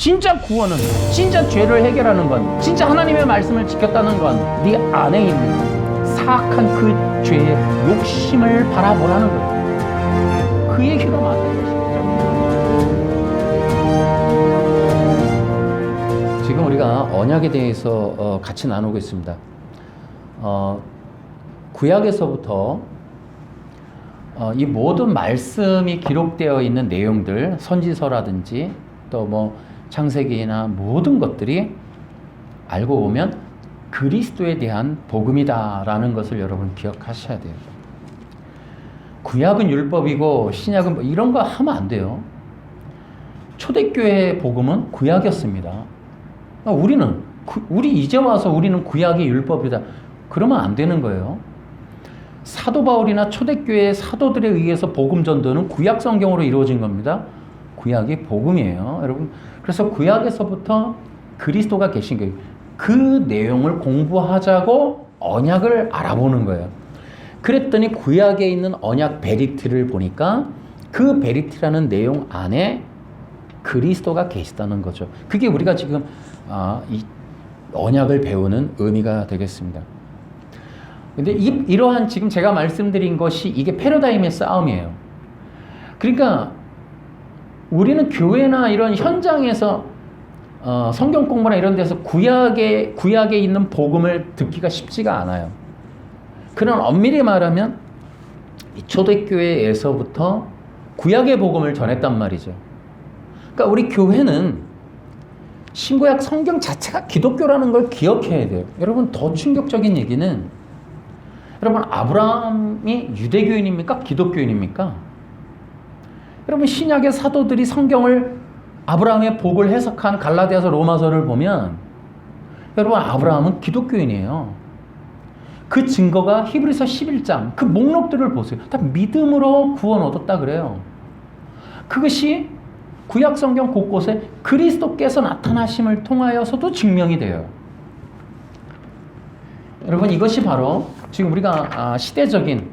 진짜 구원은, 진짜 죄를 해결하는 건, 진짜 하나님의 말씀을 지켰다는 건 네 안에 있는 사악한 그 죄의 욕심을 바라보라는 거예요. 그 얘기가 맞는 것이죠. 지금 우리가 언약에 대해서 같이 나누고 있습니다. 구약에서부터 이 모든 말씀이 기록되어 있는 내용들, 선지서라든지 또 뭐 창세기나 모든 것들이 알고 보면 그리스도에 대한 복음이다라는 것을 여러분 기억하셔야 돼요. 구약은 율법이고 신약은 뭐 이런 거 하면 안 돼요. 초대교회의 복음은 구약이었습니다. 우리 이제 와서 우리는 구약이 율법이다. 그러면 안 되는 거예요. 사도 바울이나 초대교회의 사도들에 의해서 복음 전도는 구약 성경으로 이루어진 겁니다. 구약이 복음이에요, 여러분. 그래서 구약에서부터 그리스도가 계신 거예요. 그 내용을 공부하자고 언약을 알아보는 거예요. 그랬더니 구약에 있는 언약 베리트를 보니까 그 베리트라는 내용 안에 그리스도가 계시다는 거죠. 그게 우리가 지금 이 언약을 배우는 의미가 되겠습니다. 근데 이러한 지금 제가 말씀드린 것이 이게 패러다임의 싸움이에요. 그러니까 우리는 교회나 이런 현장에서 성경 공부나 이런 데서 구약에 있는 복음을 듣기가 쉽지가 않아요. 그런 엄밀히 말하면 초대교회에서부터 구약의 복음을 전했단 말이죠. 그러니까 우리 교회는 신구약 성경 자체가 기독교라는 걸 기억해야 돼요. 여러분, 더 충격적인 얘기는, 여러분, 아브라함이 유대교인입니까? 기독교인입니까? 여러분, 신약의 사도들이 성경을, 아브라함의 복을 해석한 갈라디아서 로마서를 보면 여러분, 아브라함은 기독교인이에요. 그 증거가 히브리서 11장 그 목록들을 보세요. 다 믿음으로 구원 얻었다 그래요. 그것이 구약 성경 곳곳에 그리스도께서 나타나심을 통하여서도 증명이 돼요. 여러분, 이것이 바로 지금 우리가 시대적인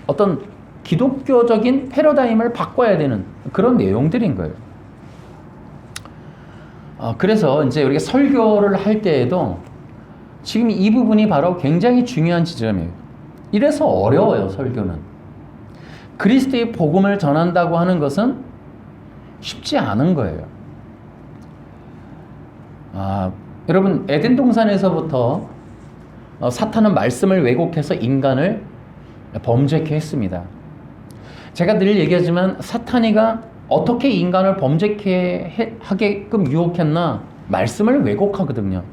어떤 기독교적인 패러다임을 바꿔야 되는 그런 내용들인 거예요. 그래서 이제 우리가 설교를 할 때에도 지금 이 부분이 바로 굉장히 중요한 지점이에요. 이래서 어려워요, 설교는. 그리스도의 복음을 전한다고 하는 것은 쉽지 않은 거예요. 여러분, 에덴 동산에서부터 사탄은 말씀을 왜곡해서 인간을 범죄케 했습니다. 제가 늘 얘기하지만 사탄이가 어떻게 인간을 범죄케 하게끔 유혹했나? 말씀을 왜곡하거든요.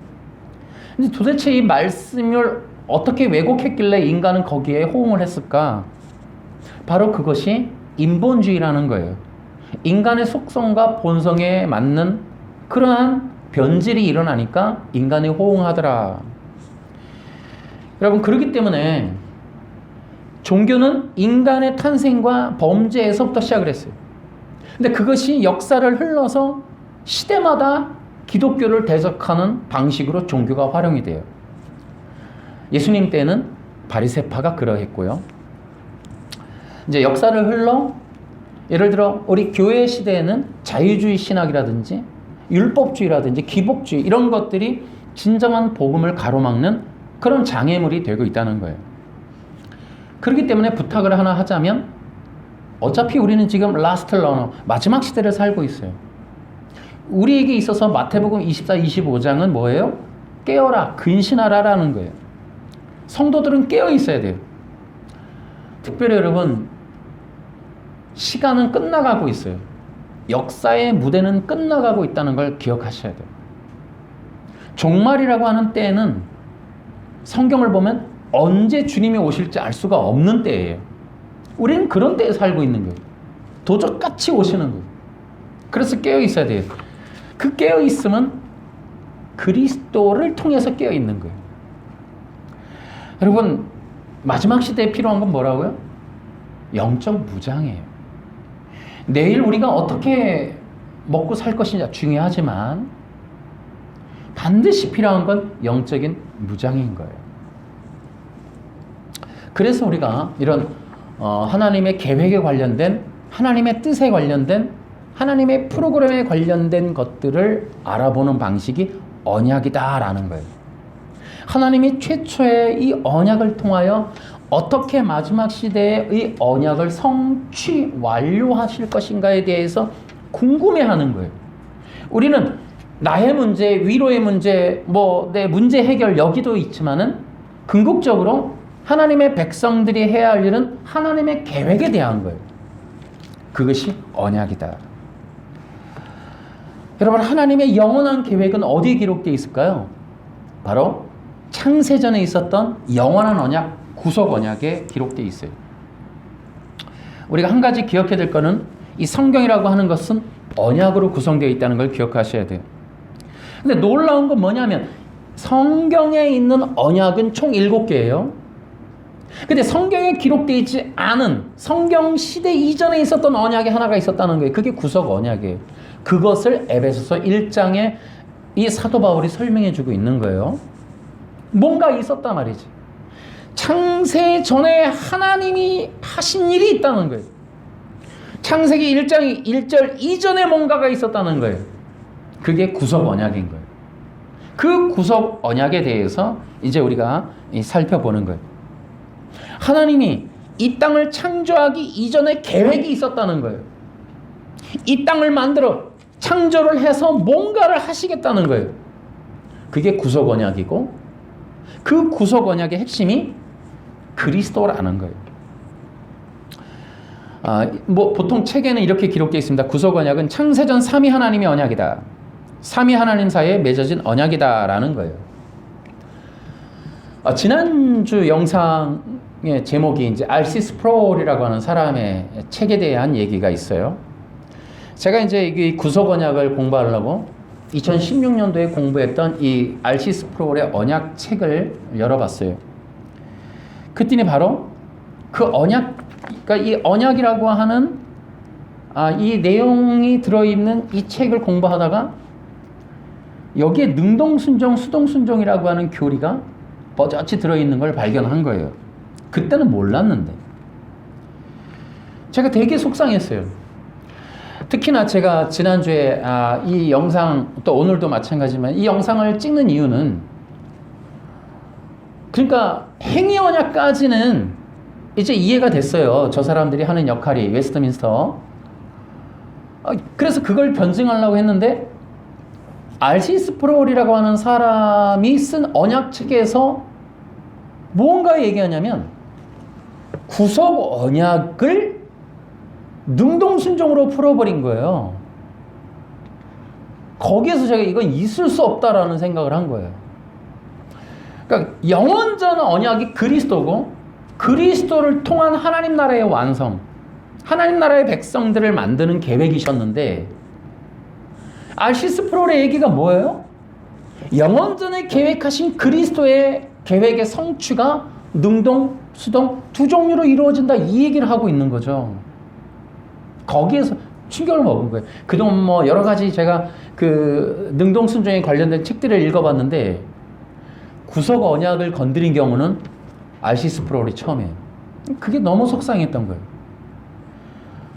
근데 도대체 이 말씀을 어떻게 왜곡했길래 인간은 거기에 호응을 했을까? 바로 그것이 인본주의라는 거예요. 인간의 속성과 본성에 맞는 그러한 변질이 일어나니까 인간이 호응하더라. 여러분, 그렇기 때문에 종교는 인간의 탄생과 범죄에서부터 시작을 했어요. 근데 그것이 역사를 흘러서 시대마다 기독교를 대적하는 방식으로 종교가 활용이 돼요. 예수님 때는 바리새파가 그러했고요. 이제 역사를 흘러 예를 들어 우리 교회 시대에는 자유주의 신학이라든지 율법주의라든지 기복주의 이런 것들이 진정한 복음을 가로막는 그런 장애물이 되고 있다는 거예요. 그렇기 때문에 부탁을 하나 하자면 어차피 우리는 지금 라스트 러너, 마지막 시대를 살고 있어요. 우리에게 있어서 마태복음 24, 25장은 뭐예요? 깨어라, 근신하라라는 거예요. 성도들은 깨어 있어야 돼요. 특별히 여러분, 시간은 끝나가고 있어요. 역사의 무대는 끝나가고 있다는 걸 기억하셔야 돼요. 종말이라고 하는 때에는 성경을 보면 언제 주님이 오실지 알 수가 없는 때예요. 우리는 그런 때에 살고 있는 거예요. 도적같이 오시는 거예요. 그래서 깨어 있어야 돼요. 그 깨어 있음은 그리스도를 통해서 깨어 있는 거예요. 여러분, 마지막 시대에 필요한 건 뭐라고요? 영적 무장이에요. 내일 우리가 어떻게 먹고 살 것이냐 중요하지만 반드시 필요한 건 영적인 무장인 거예요. 그래서 우리가 이런 하나님의 계획에 관련된, 하나님의 뜻에 관련된 하나님의 프로그램에 관련된 것들을 알아보는 방식이 언약이다라는 거예요. 하나님이 최초의 이 언약을 통하여 어떻게 마지막 시대에 이 언약을 성취 완료하실 것인가에 대해서 궁금해하는 거예요. 우리는 나의 문제, 위로의 문제, 내 문제 해결 여기도 있지만은 궁극적으로 하나님의 백성들이 해야 할 일은 하나님의 계획에 대한 거예요. 그것이 언약이다. 여러분, 하나님의 영원한 계획은 어디에 기록되어 있을까요? 바로 창세전에 있었던 영원한 언약, 구속 언약에 기록되어 있어요. 우리가 한 가지 기억해야 될 것은 이 성경이라고 하는 것은 언약으로 구성되어 있다는 걸 기억하셔야 돼요. 근데 놀라운 건 뭐냐면 성경에 있는 언약은 총 7개예요. 근데 성경에 기록되어 있지 않은 성경 시대 이전에 있었던 언약이 하나가 있었다는 거예요. 그게 구속 언약이에요. 그것을 에베소서 1장에 이 사도 바울이 설명해 주고 있는 거예요. 뭔가 있었단 말이지. 창세 전에 하나님이 하신 일이 있다는 거예요. 창세기 1장 1절 이전에 뭔가가 있었다는 거예요. 그게 구속 언약인 거예요. 그 구속 언약에 대해서 이제 우리가 살펴보는 거예요. 하나님이 이 땅을 창조하기 이전에 계획이 있었다는 거예요. 이 땅을 만들어 창조를 해서 뭔가를 하시겠다는 거예요. 그게 구속 언약이고 그 구속 언약의 핵심이 그리스도라는 거예요. 보통 책에는 이렇게 기록되어 있습니다. 구속 언약은 창세전 3위 하나님의 언약이다. 3위 하나님 사이에 맺어진 언약이다라는 거예요. 지난주 영상의 제목이 이제 R.C. 스프롤이라고 하는 사람의 책에 대한 얘기가 있어요. 제가 이제 이 구속 언약을 공부하려고 2016년도에 공부했던 이 R.C. 스프롤의 언약 책을 열어봤어요. 그랬더니 바로 그 언약, 그러니까 이 언약이라고 하는 이 내용이 들어있는 이 책을 공부하다가 여기에 능동순종, 수동순종이라고 하는 교리가 뻗어치 들어있는 걸 발견한 거예요. 그때는 몰랐는데. 제가 되게 속상했어요. 특히나 제가 지난주에 이 영상, 또 오늘도 마찬가지지만 이 영상을 찍는 이유는 그러니까 행위 언약까지는 이제 이해가 됐어요. 저 사람들이 하는 역할이 웨스트민스터. 그래서 그걸 변증하려고 했는데 R.C. 스프롤이라고 하는 사람이 쓴 언약 책에서 뭔가 얘기하냐면 구속 언약을 능동순종으로 풀어버린 거예요. 거기에서 제가 이건 있을 수 없다라는 생각을 한 거예요. 그러니까 영원전 언약이 그리스도고 그리스도를 통한 하나님 나라의 완성, 하나님 나라의 백성들을 만드는 계획이셨는데 R.C. 스프롤의 얘기가 뭐예요? 영원전에 계획하신 그리스도의 계획의 성취가 능동, 수동 두 종류로 이루어진다 이 얘기를 하고 있는 거죠. 거기에서 충격을 먹은 거예요. 그동안 여러 가지 제가 그 능동 순종에 관련된 책들을 읽어봤는데 구속 언약을 건드린 경우는 R.C. 스프롤이 처음이에요. 그게 너무 속상했던 거예요.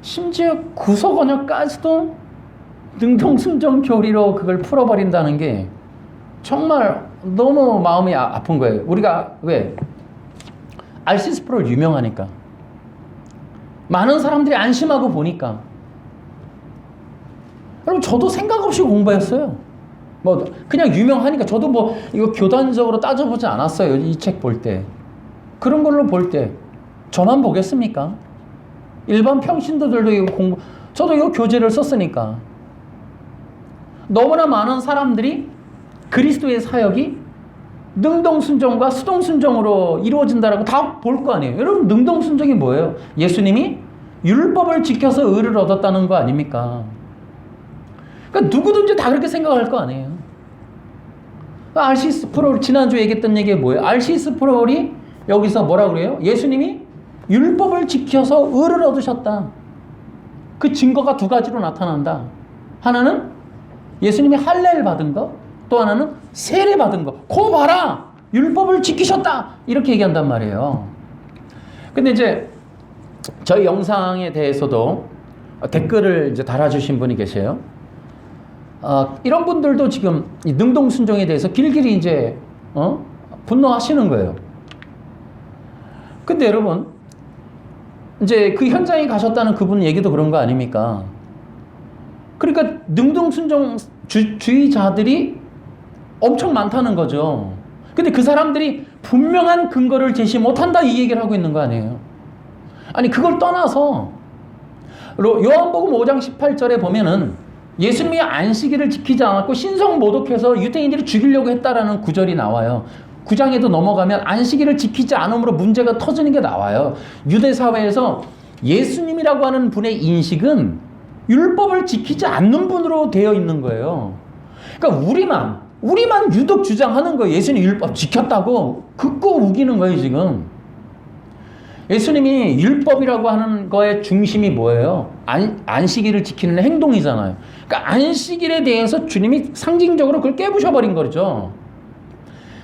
심지어 구속 언약까지도 능동 순종 교리로 그걸 풀어버린다는 게 정말 너무 마음이 아픈 거예요. 우리가 왜? R.C. 스프롤 유명하니까. 많은 사람들이 안심하고 보니까. 여러분, 저도 생각 없이 공부했어요. 그냥 유명하니까. 저도 이거 교단적으로 따져보지 않았어요. 이 책 볼 때. 그런 걸로 볼 때. 저만 보겠습니까? 일반 평신도들도 이거 저도 이거 교재를 썼으니까. 너무나 많은 사람들이 그리스도의 사역이 능동순종과 수동순종으로 이루어진다라고 다 볼 거 아니에요. 여러분, 능동순종이 뭐예요? 예수님이 율법을 지켜서 의를 얻었다는 거 아닙니까? 그러니까 누구든지 다 그렇게 생각할 거 아니에요. R.C. 스프롤, 지난주에 얘기했던 얘기가 뭐예요? R.C. 스프롤이 여기서 뭐라 그래요? 예수님이 율법을 지켜서 의를 얻으셨다. 그 증거가 두 가지로 나타난다. 하나는 예수님이 할례를 받은 거, 또 하나는 세례 받은 거. 거 봐라! 율법을 지키셨다! 이렇게 얘기한단 말이에요. 근데 이제 저희 영상에 대해서도 댓글을 이제 달아주신 분이 계세요. 이런 분들도 지금 이 능동순종에 대해서 길길이 이제 분노하시는 거예요. 근데 여러분, 이제 그 현장에 가셨다는 그분 얘기도 그런 거 아닙니까? 그러니까 능동순종주의자들이 엄청 많다는 거죠. 근데 그 사람들이 분명한 근거를 제시 못한다 이 얘기를 하고 있는 거 아니에요. 아니 그걸 떠나서 요한복음 5장 18절에 보면은 예수님이 안식일을 지키지 않았고 신성 모독해서 유대인들이 죽이려고 했다라는 구절이 나와요. 9장에도 넘어가면 안식일을 지키지 않음으로 문제가 터지는 게 나와요. 유대 사회에서 예수님이라고 하는 분의 인식은 율법을 지키지 않는 분으로 되어 있는 거예요. 그러니까 우리만 유독 주장하는 거예요. 예수님 율법 지켰다고 긋고 우기는 거예요, 지금. 예수님이 율법이라고 하는 거의 중심이 뭐예요? 안식일을 지키는 행동이잖아요. 그러니까 안식일에 대해서 주님이 상징적으로 그걸 깨부셔버린 거죠.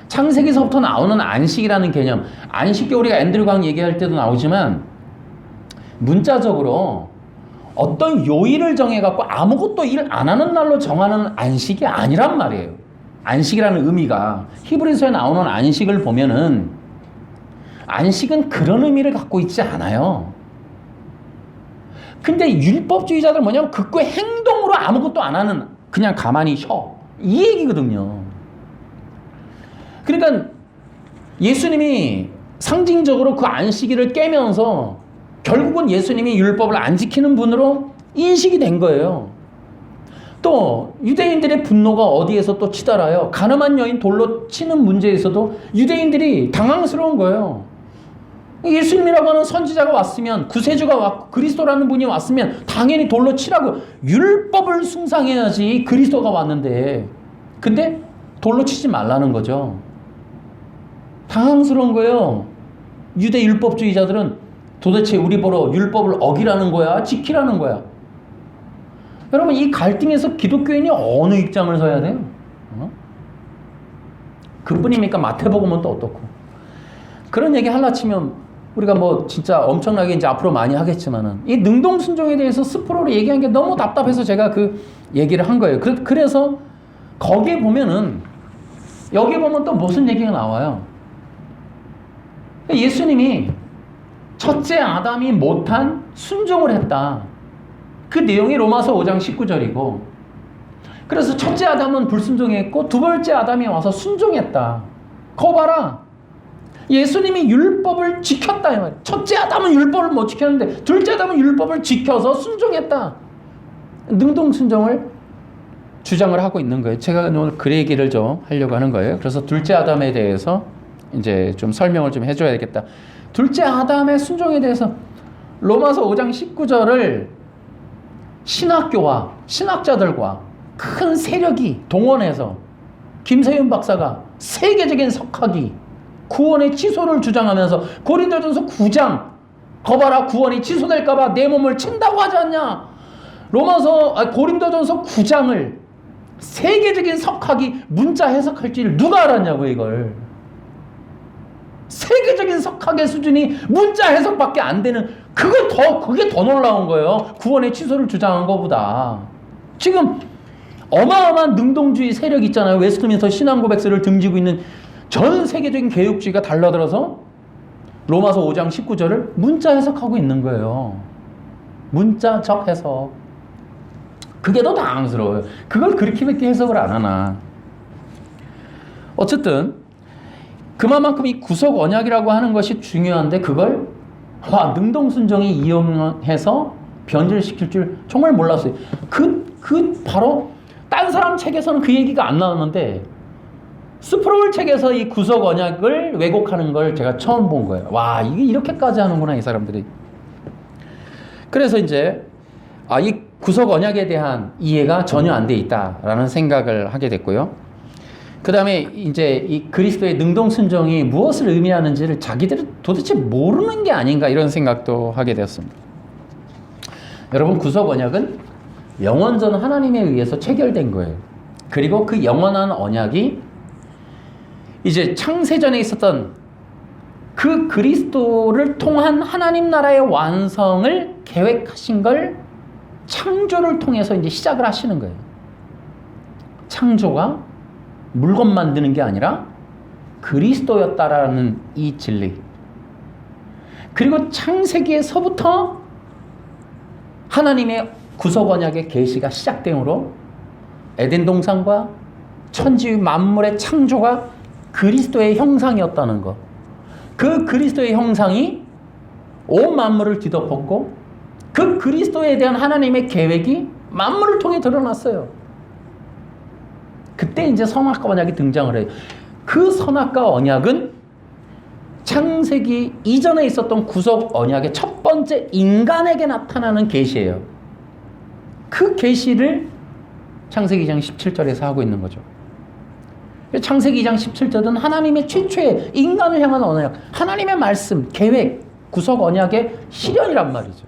창세기서부터 나오는 안식이라는 개념, 안식교 우리가 앤드류 강 얘기할 때도 나오지만 문자적으로 어떤 요일을 정해갖고 아무것도 일 안 하는 날로 정하는 안식이 아니란 말이에요. 안식이라는 의미가 히브리서에 나오는 안식을 보면은 안식은 그런 의미를 갖고 있지 않아요. 근데 율법주의자들 뭐냐면 그 행동으로 아무것도 안 하는, 그냥 가만히 쉬어, 이 얘기거든요. 그러니까 예수님이 상징적으로 그 안식일을 깨면서 결국은 예수님이 율법을 안 지키는 분으로 인식이 된 거예요. 또 유대인들의 분노가 어디에서 또 치달아요. 가늠한 여인 돌로 치는 문제에서도 유대인들이 당황스러운 거예요. 예수님이라고 하는 선지자가 왔으면, 구세주가 왔고 그리스도라는 분이 왔으면 당연히 돌로 치라고 율법을 숭상해야지 그리스도가 왔는데, 근데 돌로 치지 말라는 거죠. 당황스러운 거예요. 유대 율법주의자들은 도대체 우리 보러 율법을 어기라는 거야, 지키라는 거야? 여러분, 이 갈등에서 기독교인이 어느 입장을 서야 돼요? 그뿐입니까? 마태복음은 또 어떻고? 그런 얘기 하려 치면 우리가 뭐 진짜 엄청나게 이제 앞으로 많이 하겠지만은 이 능동순종에 대해서 스포로로 얘기한 게 너무 답답해서 제가 그 얘기를 한 거예요. 그래서 거기에 보면은, 여기 보면 또 무슨 얘기가 나와요? 예수님이 첫째 아담이 못한 순종을 했다. 그 내용이 로마서 5장 19절이고, 그래서 첫째 아담은 불순종했고 두 번째 아담이 와서 순종했다. 거 봐라. 예수님이 율법을 지켰다 이 말이에요. 첫째 아담은 율법을 못 지켰는데 둘째 아담은 율법을 지켜서 순종했다. 능동순종을 주장을 하고 있는 거예요. 제가 오늘 그 얘기를 좀 하려고 하는 거예요. 그래서 둘째 아담에 대해서 이제 좀 설명을 좀 해줘야겠다. 둘째 아담의 순종에 대해서 로마서 5장 19절을 신학교와 신학자들과 큰 세력이 동원해서 김세윤 박사가 세계적인 석학이 구원의 취소를 주장하면서 고린도전서 9장, 거봐라 구원이 취소될까봐 내 몸을 친다고 하지 않냐. 고린도전서 9장을 세계적인 석학이 문자 해석할 줄 누가 알았냐고. 이걸 세계적인 석학의 수준이 문자 해석밖에 안 되는, 그게 더 놀라운 거예요. 구원의 취소를 주장한 것보다. 지금 어마어마한 능동주의 세력 있잖아요. 웨스트민스터 신앙고백서를 등지고 있는 전 세계적인 개혁주의가 달라들어서 로마서 5장 19절을 문자 해석하고 있는 거예요. 문자적 해석. 그게 더 당황스러워요. 그걸 그렇게밖에 해석을 안 하나. 어쨌든 그만큼 이 구속 언약이라고 하는 것이 중요한데, 그걸 능동순종이 이용해서 변질시킬 줄 정말 몰랐어요. 바로 딴 사람 책에서는 그 얘기가 안 나왔는데 스프롤 책에서 이 구속 언약을 왜곡하는 걸 제가 처음 본 거예요. 와, 이게 이렇게까지 하는구나, 이 사람들이. 그래서 이제 이 구속 언약에 대한 이해가 전혀 안 돼 있다라는 생각을 하게 됐고요. 그 다음에 이제 이 그리스도의 능동순종이 무엇을 의미하는지를 자기들이 도대체 모르는 게 아닌가, 이런 생각도 하게 되었습니다. 여러분, 구속 언약은 영원전 하나님에 의해서 체결된 거예요. 그리고 그 영원한 언약이 이제 창세전에 있었던 그 그리스도를 통한 하나님 나라의 완성을 계획하신 걸 창조를 통해서 이제 시작을 하시는 거예요. 창조가 물건 만드는 게 아니라 그리스도였다라는 이 진리. 그리고 창세기에서부터 하나님의 구속 언약의 계시가 시작되므로 에덴 동산과 천지 만물의 창조가 그리스도의 형상이었다는 것. 그 그리스도의 형상이 온 만물을 뒤덮었고 그 그리스도에 대한 하나님의 계획이 만물을 통해 드러났어요. 그때 이제 선악과 언약이 등장을 해요. 그 선악과 언약은 창세기 이전에 있었던 구속 언약의 첫 번째 인간에게 나타나는 계시예요. 그 계시를 창세기 2장 17절에서 하고 있는 거죠. 창세기 2장 17절은 하나님의 최초의 인간을 향한 언약, 하나님의 말씀, 계획, 구속 언약의 실현이란 말이죠.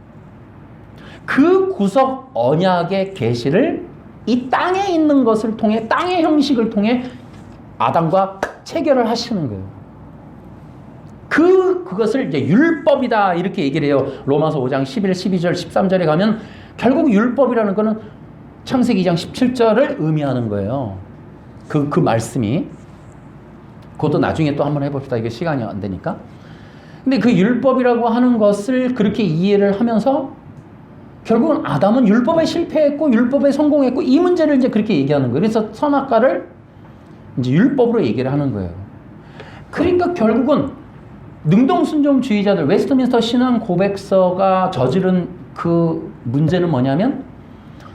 그 구속 언약의 계시를 이 땅에 있는 것을 통해, 땅의 형식을 통해 아담과 체결을 하시는 거예요. 그것을 이제 율법이다 이렇게 얘기를 해요. 로마서 5장 11, 12절, 13절에 가면 결국 율법이라는 거는 창세기 2장 17절을 의미하는 거예요. 그 말씀이. 그것도 나중에 또 한번 해봅시다. 이게 시간이 안 되니까. 근데 그 율법이라고 하는 것을 그렇게 이해를 하면서 결국은 아담은 율법에 실패했고 율법에 성공했고 이 문제를 이제 그렇게 얘기하는 거예요. 그래서 선악과를 이제 율법으로 얘기를 하는 거예요. 그러니까 결국은 능동순종주의자들, 웨스트민스터 신앙 고백서가 저지른 그 문제는 뭐냐면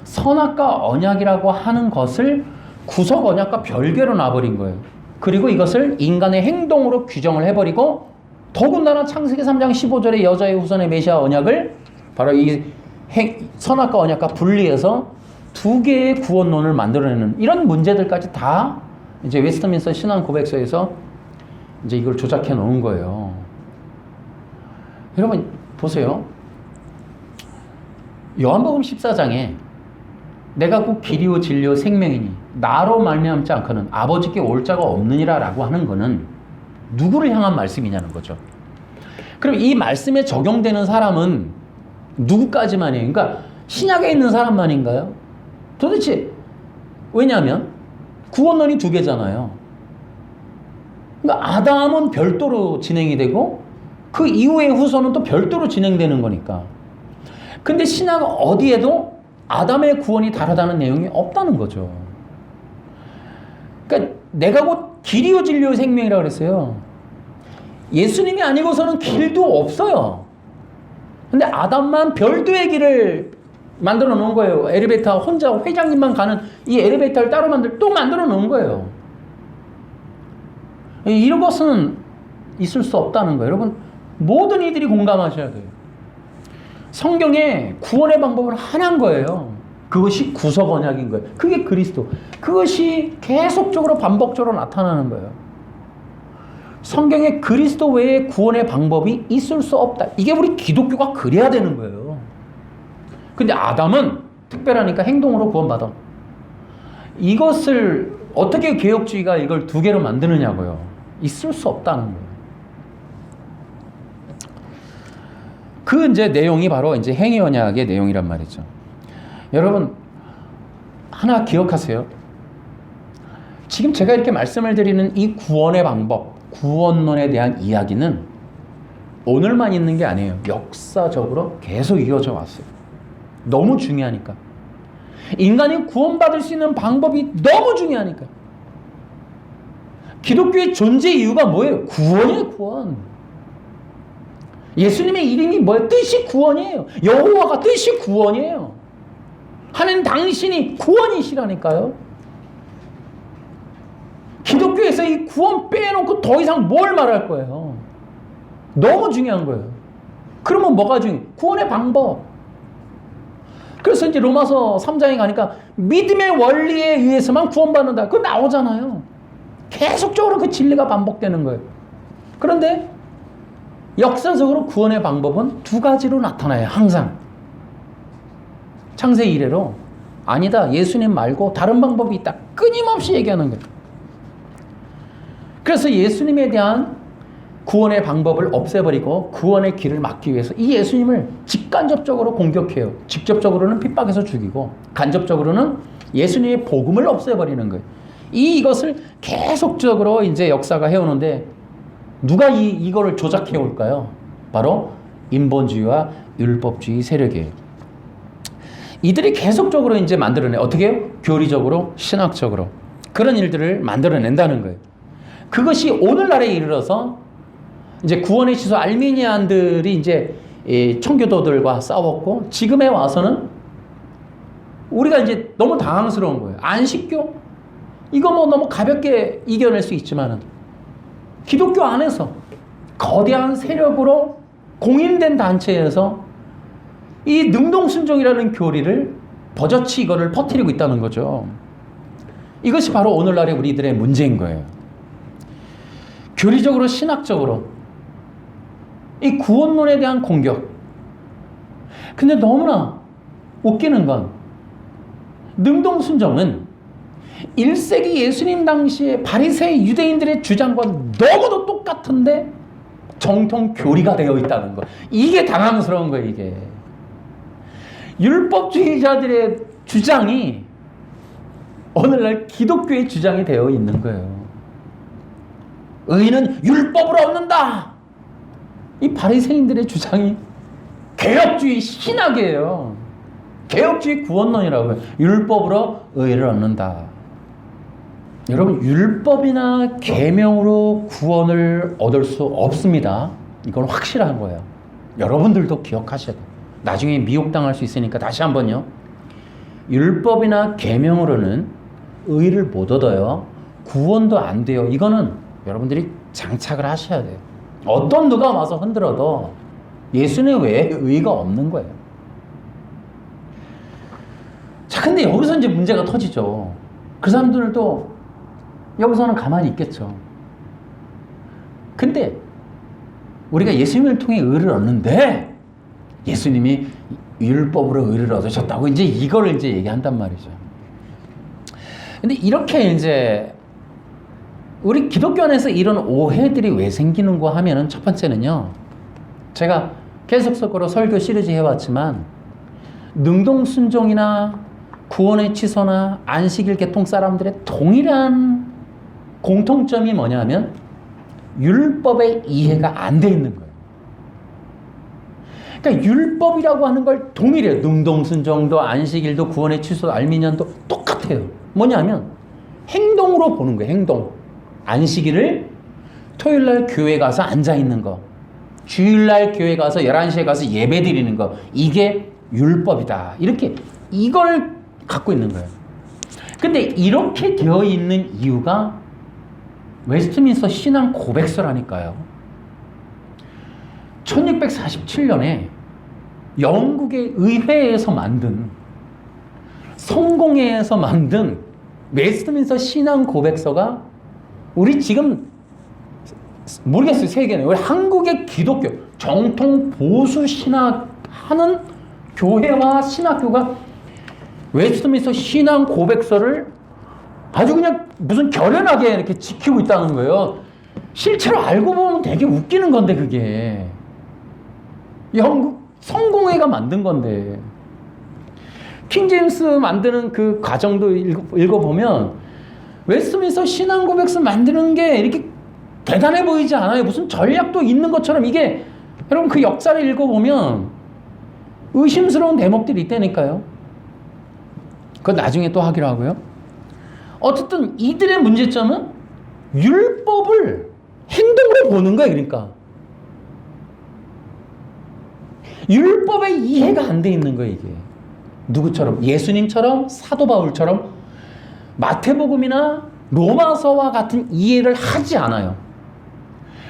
선악과 언약이라고 하는 것을 구속 언약과 별개로 놔버린 거예요. 그리고 이것을 인간의 행동으로 규정을 해버리고 더군다나 창세기 3장 15절의 여자의 후손의 메시아 언약을 바로 이 선악과 언약과 분리해서 두 개의 구원론을 만들어내는 이런 문제들까지 다 이제 웨스트민스터 신앙 고백서에서 이제 이걸 조작해 놓은 거예요. 여러분 보세요. 요한복음 14장에 내가 곧 길이요 진리요 생명이니 나로 말미암지 않고는 아버지께 올 자가 없느니라 라고 하는 거는 누구를 향한 말씀이냐는 거죠. 그럼 이 말씀에 적용되는 사람은 누구까지만이에요? 그러니까 신약에 있는 사람만인가요? 도대체 왜냐하면 구원론이 두 개잖아요. 그러니까 아담은 별도로 진행이 되고 그 이후의 후손은 또 별도로 진행되는 거니까. 근데 신약 어디에도 아담의 구원이 다르다는 내용이 없다는 거죠. 그러니까 내가 곧 길이요 진리요 생명이라고 그랬어요. 예수님이 아니고서는 길도 없어요. 근데 아담만 별도의 길을 만들어 놓은 거예요. 엘리베이터 혼자 회장님만 가는 이 엘리베이터를 따로 또 만들어 놓은 거예요. 이런 것은 있을 수 없다는 거예요. 여러분 모든 이들이 공감하셔야 돼요. 성경에 구원의 방법은 하나인 거예요. 그것이 구속 언약인 거예요. 그게 그리스도. 그것이 계속적으로 반복적으로 나타나는 거예요. 성경에 그리스도 외에 구원의 방법이 있을 수 없다. 이게 우리 기독교가 그래야 되는 거예요. 근데 아담은 특별하니까 행동으로 구원받아. 이것을 어떻게 개혁주의가 이걸 두 개로 만드느냐고요. 있을 수 없다는 거예요. 그 이제 내용이 바로 이제 행위 언약의 내용이란 말이죠. 여러분 하나 기억하세요. 지금 제가 이렇게 말씀을 드리는 이 구원의 방법, 구원론에 대한 이야기는 오늘만 있는 게 아니에요. 역사적으로 계속 이어져 왔어요. 너무 중요하니까. 인간이 구원받을 수 있는 방법이 너무 중요하니까. 기독교의 존재 이유가 뭐예요? 구원이에요, 구원. 예수님의 이름이 뭐예요? 뜻이 구원이에요. 여호와가 뜻이 구원이에요. 하나님 당신이 구원이시라니까요. 기독교에서 이 구원 빼놓고 더 이상 뭘 말할 거예요? 너무 중요한 거예요. 그러면 뭐가 중요해요? 구원의 방법. 그래서 이제 로마서 3장에 가니까 믿음의 원리에 의해서만 구원받는다. 그거 나오잖아요. 계속적으로 그 진리가 반복되는 거예요. 그런데 역사적으로 구원의 방법은 두 가지로 나타나요. 항상. 창세기 이래로 아니다. 예수님 말고 다른 방법이 있다. 끊임없이 얘기하는 거예요. 그래서 예수님에 대한 구원의 방법을 없애버리고 구원의 길을 막기 위해서 이 예수님을 직간접적으로 공격해요. 직접적으로는 핍박해서 죽이고 간접적으로는 예수님의 복음을 없애버리는 거예요. 이것을 계속적으로 이제 역사가 해오는데 누가 이거를 조작해 올까요? 바로 인본주의와 율법주의 세력이에요. 이들이 계속적으로 이제 만들어내. 어떻게 해요? 교리적으로, 신학적으로. 그런 일들을 만들어낸다는 거예요. 그것이 오늘날에 이르러서 이제 구원의 시소 알미니안들이 이제 청교도들과 싸웠고 지금에 와서는 우리가 이제 너무 당황스러운 거예요. 안식교? 이거 뭐 너무 가볍게 이겨낼 수 있지만은 기독교 안에서 거대한 세력으로 공인된 단체에서 이 능동순종이라는 교리를 버젓이 이거를 퍼뜨리고 있다는 거죠. 이것이 바로 오늘날의 우리들의 문제인 거예요. 교리적으로 신학적으로 이 구원론에 대한 공격. 근데 너무나 웃기는 건 능동순종은 1세기 예수님 당시에 바리새인 유대인들의 주장과 너무도 똑같은데 정통 교리가 되어 있다는 거. 이게 당황스러운 거예요, 이게. 율법주의자들의 주장이 오늘날 기독교의 주장이 되어 있는 거예요. 의인은 율법으로 얻는다. 이 바리새인들의 주장이 개혁주의 신학이에요. 개혁주의 구원론이라고요. 율법으로 의를 얻는다. 여러분, 율법이나 계명으로 구원을 얻을 수 없습니다. 이건 확실한 거예요. 여러분들도 기억하셔야 돼요. 나중에 미혹당할 수 있으니까 다시 한번요. 율법이나 계명으로는 의를 못 얻어요. 구원도 안 돼요. 이거는 여러분들이 장착을 하셔야 돼요. 어떤 누가 와서 흔들어도 예수님 외에 의가 없는 거예요. 자, 근데 여기서 이제 문제가 터지죠. 그 사람들도 여기서는 가만히 있겠죠. 근데 우리가 예수님을 통해 의를 얻는데 예수님이 율법으로 의를 얻으셨다고 이제 이거를 이제 얘기한단 말이죠. 근데 이렇게 이제 우리 기독교 안에서 이런 오해들이 왜 생기는고 하면은 첫 번째는요. 제가 계속적으로 설교 시리즈 해왔지만 능동순종이나 구원의 취소나 안식일 개통 사람들의 동일한 공통점이 뭐냐면 율법의 이해가 안 돼 있는 거예요. 그러니까 율법이라고 하는 걸 동일해요. 능동순종도 안식일도 구원의 취소도 알미니안도 똑같아요. 뭐냐면 행동으로 보는 거예요. 행동. 안식일을 토요일날 교회 가서 앉아있는 거, 주일날 교회 가서 11시에 가서 예배 드리는 거, 이게 율법이다. 이렇게 이걸 갖고 있는 거예요. 근데 이렇게 되어 있는 이유가 웨스트민스터 신앙 고백서라니까요. 1647년에 영국의 의회에서 만든 성공회에서 만든 웨스트민스터 신앙 고백서가 우리 지금 모르겠어요. 세계는 우리 한국의 기독교 정통 보수 신학하는 교회와 신학교가 웨스트민스터 신앙 고백서를 아주 그냥 무슨 결연하게 이렇게 지키고 있다는 거예요. 실제로 알고 보면 되게 웃기는 건데 그게 영국 성공회가 만든 건데 킹제임스 만드는 그 과정도 읽어보면 웨스트민스터 신앙 고백서 만드는 게 이렇게 대단해 보이지 않아요. 무슨 전략도 있는 것처럼 이게 여러분 그 역사를 읽어보면 의심스러운 대목들이 있다니까요. 그건 나중에 또 하기로 하고요. 어쨌든 이들의 문제점은 율법을 행동으로 보는 거예요. 그러니까 율법의 이해가 안 돼 있는 거예요. 이게 누구처럼? 예수님처럼, 사도 바울처럼 마태복음이나 로마서와 같은 이해를 하지 않아요.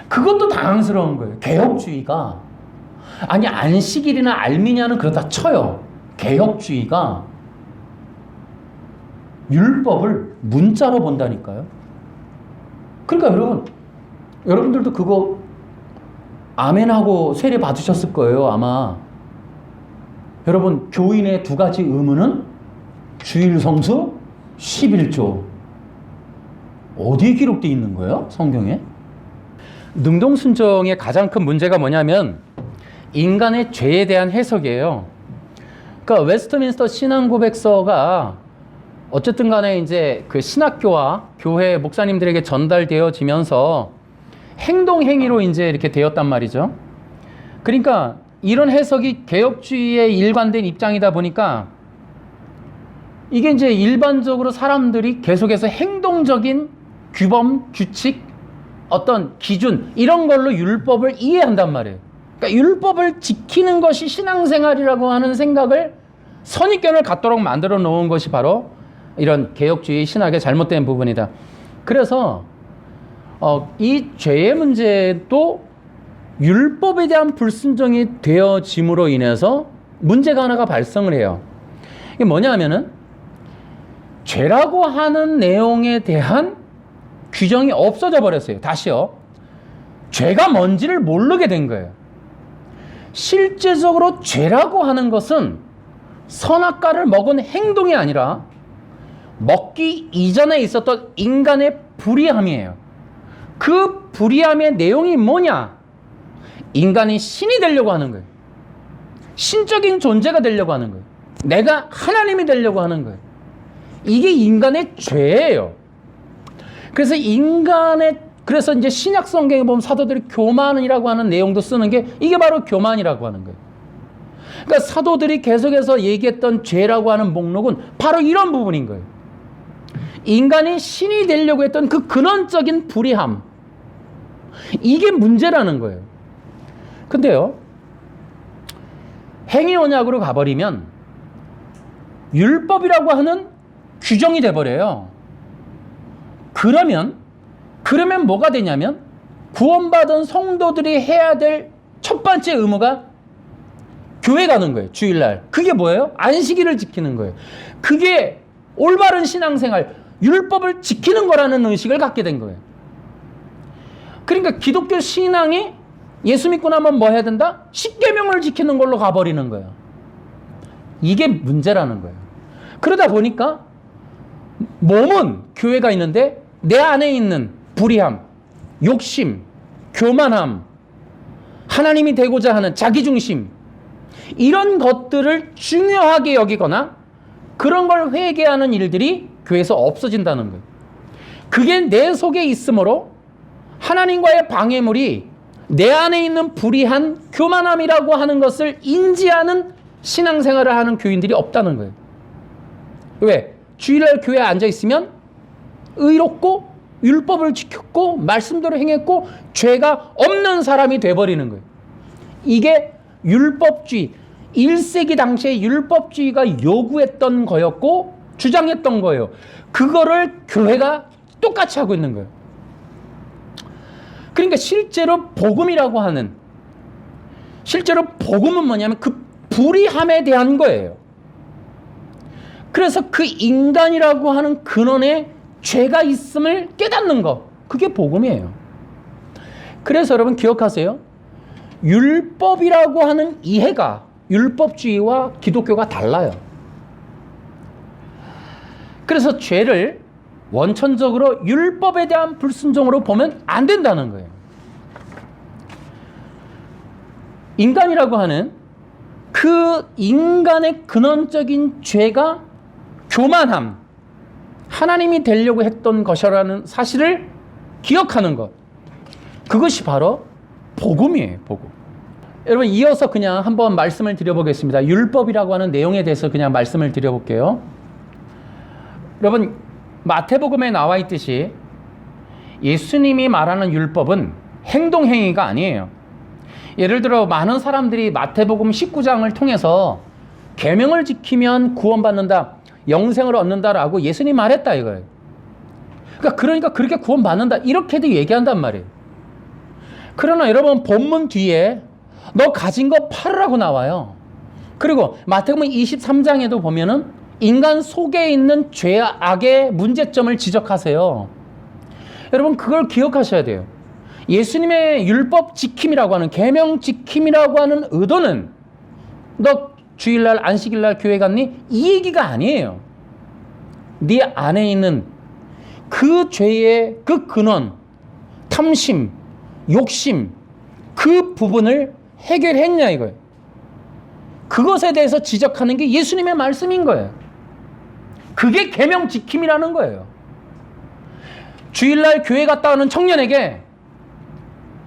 그것도 당황스러운 거예요. 개혁주의가 아니 안식일이나 알미니아는 그렇다 쳐요. 개혁주의가 율법을 문자로 본다니까요. 그러니까 여러분들도 그거 아멘하고 세례 받으셨을 거예요. 아마 여러분 교인의 두 가지 의무는 주일 성수 11조 어디에 기록되어 있는 거예요? 성경에? 능동순종의 가장 큰 문제가 뭐냐면 인간의 죄에 대한 해석이에요. 그러니까 웨스트민스터 신앙고백서가 어쨌든 간에 이제 그 신학교와 교회 목사님들에게 전달되어지면서 행동행위로 이제 이렇게 되었단 말이죠. 그러니까 이런 해석이 개혁주의에 일관된 입장이다 보니까 이게 이제 일반적으로 사람들이 계속해서 행동적인 규범, 규칙, 어떤 기준 이런 걸로 율법을 이해한단 말이에요. 그러니까 율법을 지키는 것이 신앙생활이라고 하는 생각을 선입견을 갖도록 만들어 놓은 것이 바로 이런 개혁주의 신학의 잘못된 부분이다. 그래서 이 죄의 문제도 율법에 대한 불순종이 되어짐으로 인해서 문제가 하나가 발생을 해요. 이게 뭐냐 하면은 죄라고 하는 내용에 대한 규정이 없어져 버렸어요. 다시요. 죄가 뭔지를 모르게 된 거예요. 실제적으로 죄라고 하는 것은 선악과를 먹은 행동이 아니라 먹기 이전에 있었던 인간의 불의함이에요. 그 불의함의 내용이 뭐냐? 인간이 신이 되려고 하는 거예요. 신적인 존재가 되려고 하는 거예요. 내가 하나님이 되려고 하는 거예요. 이게 인간의 죄예요. 그래서 그래서 이제 신약 성경에 보면 사도들이 교만이라고 하는 내용도 쓰는 게 이게 바로 교만이라고 하는 거예요. 그러니까 사도들이 계속해서 얘기했던 죄라고 하는 목록은 바로 이런 부분인 거예요. 인간이 신이 되려고 했던 그 근원적인 불의함. 이게 문제라는 거예요. 근데요, 행위 언약으로 가버리면 율법이라고 하는 규정이 돼버려요. 그러면 뭐가 되냐면 구원받은 성도들이 해야 될 첫 번째 의무가 교회 가는 거예요. 주일날. 그게 뭐예요? 안식일을 지키는 거예요. 그게 올바른 신앙생활, 율법을 지키는 거라는 의식을 갖게 된 거예요. 그러니까 기독교 신앙이 예수 믿고 나면 뭐 해야 된다? 십계명을 지키는 걸로 가버리는 거예요. 이게 문제라는 거예요. 그러다 보니까 몸은 교회가 있는데 내 안에 있는 불의함, 욕심, 교만함, 하나님이 되고자 하는 자기중심, 이런 것들을 중요하게 여기거나 그런 걸 회개하는 일들이 교회에서 없어진다는 거예요. 그게 내 속에 있으므로 하나님과의 방해물이 내 안에 있는 불의한 교만함이라고 하는 것을 인지하는 신앙생활을 하는 교인들이 없다는 거예요. 왜? 주일날 교회에 앉아있으면 의롭고 율법을 지켰고 말씀대로 행했고 죄가 없는 사람이 돼버리는 거예요. 이게 율법주의, 1세기 당시에 율법주의가 요구했던 거였고 주장했던 거예요. 그거를 교회가 똑같이 하고 있는 거예요. 그러니까 실제로 복음은 뭐냐면 그 불의함에 대한 거예요. 그래서 그 인간이라고 하는 근원에 죄가 있음을 깨닫는 것, 그게 복음이에요. 그래서 여러분 기억하세요. 율법이라고 하는 이해가 율법주의와 기독교가 달라요. 그래서 죄를 원천적으로 율법에 대한 불순종으로 보면 안 된다는 거예요. 인간이라고 하는 그 인간의 근원적인 죄가 교만함, 하나님이 되려고 했던 것이라는 사실을 기억하는 것, 그것이 바로 복음이에요. 복음. 여러분 이어서 그냥 한번 말씀을 드려보겠습니다. 율법이라고 하는 내용에 대해서 그냥 말씀을 드려볼게요. 여러분 마태복음에 나와 있듯이 예수님이 말하는 율법은 행동행위가 아니에요. 예를 들어 많은 사람들이 마태복음 19장을 통해서 계명을 지키면 구원받는다, 영생을 얻는다라고 예수님이 말했다 이거예요. 그러니까 그렇게 구원받는다 이렇게도 얘기한단 말이에요. 그러나 여러분 본문 뒤에 너 가진 거 팔으라고 나와요. 그리고 마태복음 23장에도 보면은 인간 속에 있는 죄악의 문제점을 지적하세요. 여러분 그걸 기억하셔야 돼요. 예수님의 율법 지킴이라고 하는, 계명 지킴이라고 하는 의도는 너 주일날 안식일날 교회 갔니? 이 얘기가 아니에요. 네 안에 있는 그 죄의 그 근원, 탐심, 욕심, 그 부분을 해결했냐 이거예요. 그것에 대해서 지적하는 게 예수님의 말씀인 거예요. 그게 계명 지킴이라는 거예요. 주일날 교회 갔다 오는 청년에게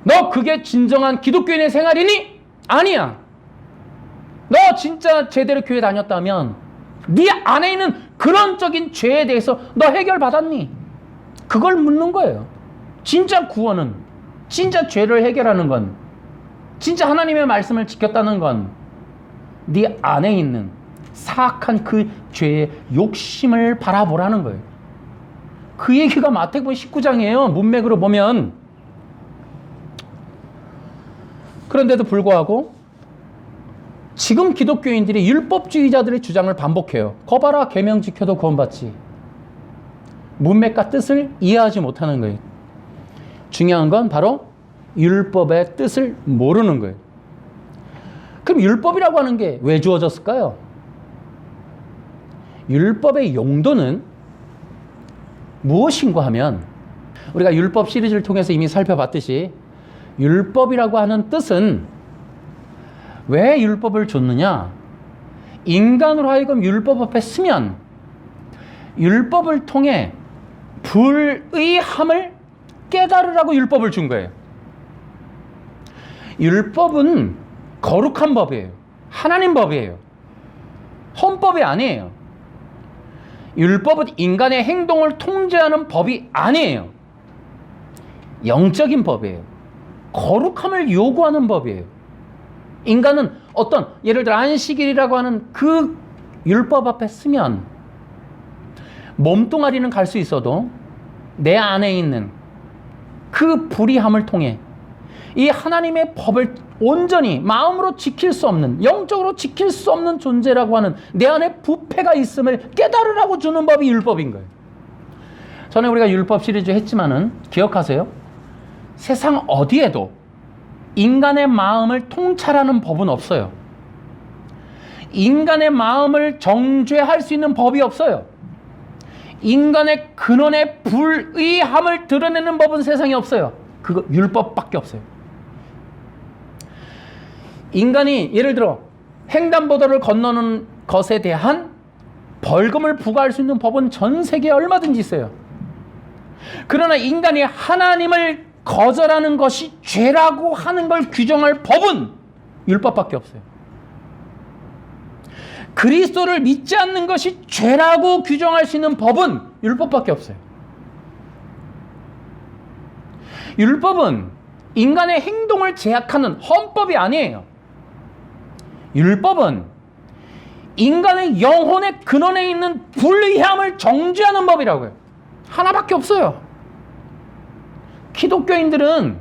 너 그게 진정한 기독교인의 생활이니? 아니야. 너 진짜 제대로 교회 다녔다면 네 안에 있는 근원적인 죄에 대해서 너 해결받았니? 그걸 묻는 거예요. 진짜 구원은, 진짜 죄를 해결하는 건, 진짜 하나님의 말씀을 지켰다는 건 네 안에 있는 사악한 그 죄의 욕심을 바라보라는 거예요. 그 얘기가 마태복음 19장이에요. 문맥으로 보면. 그런데도 불구하고 지금 기독교인들이 율법주의자들의 주장을 반복해요. 거 봐라, 계명 지켜도 구원받지. 문맥과 뜻을 이해하지 못하는 거예요. 중요한 건 바로 율법의 뜻을 모르는 거예요. 그럼 율법이라고 하는 게 왜 주어졌을까요? 율법의 용도는 무엇인가 하면 우리가 율법 시리즈를 통해서 이미 살펴봤듯이 율법이라고 하는 뜻은 왜 율법을 줬느냐? 인간으로 하여금 율법 앞에 서면 율법을 통해 불의함을 깨달으라고 율법을 준 거예요. 율법은 거룩한 법이에요. 하나님 법이에요. 헌법이 아니에요. 율법은 인간의 행동을 통제하는 법이 아니에요. 영적인 법이에요. 거룩함을 요구하는 법이에요. 인간은 어떤 예를 들어 안식일이라고 하는 그 율법 앞에 서면 몸뚱아리는 갈 수 있어도 내 안에 있는 그 불의함을 통해 이 하나님의 법을 온전히 마음으로 지킬 수 없는, 영적으로 지킬 수 없는 존재라고 하는 내 안에 부패가 있음을 깨달으라고 주는 법이 율법인 거예요. 전에 우리가 율법 시리즈 했지만은 기억하세요? 세상 어디에도 인간의 마음을 통찰하는 법은 없어요. 인간의 마음을 정죄할 수 있는 법이 없어요. 인간의 근원의 불의함을 드러내는 법은 세상에 없어요. 그거 율법밖에 없어요. 인간이 예를 들어 횡단보도를 건너는 것에 대한 벌금을 부과할 수 있는 법은 전 세계에 얼마든지 있어요. 그러나 인간이 하나님을 거절하는 것이 죄라고 하는 걸 규정할 법은 율법밖에 없어요. 그리스도를 믿지 않는 것이 죄라고 규정할 수 있는 법은 율법밖에 없어요. 율법은 인간의 행동을 제약하는 헌법이 아니에요. 율법은 인간의 영혼의 근원에 있는 불의함을 정죄하는 법이라고요. 하나밖에 없어요. 기독교인들은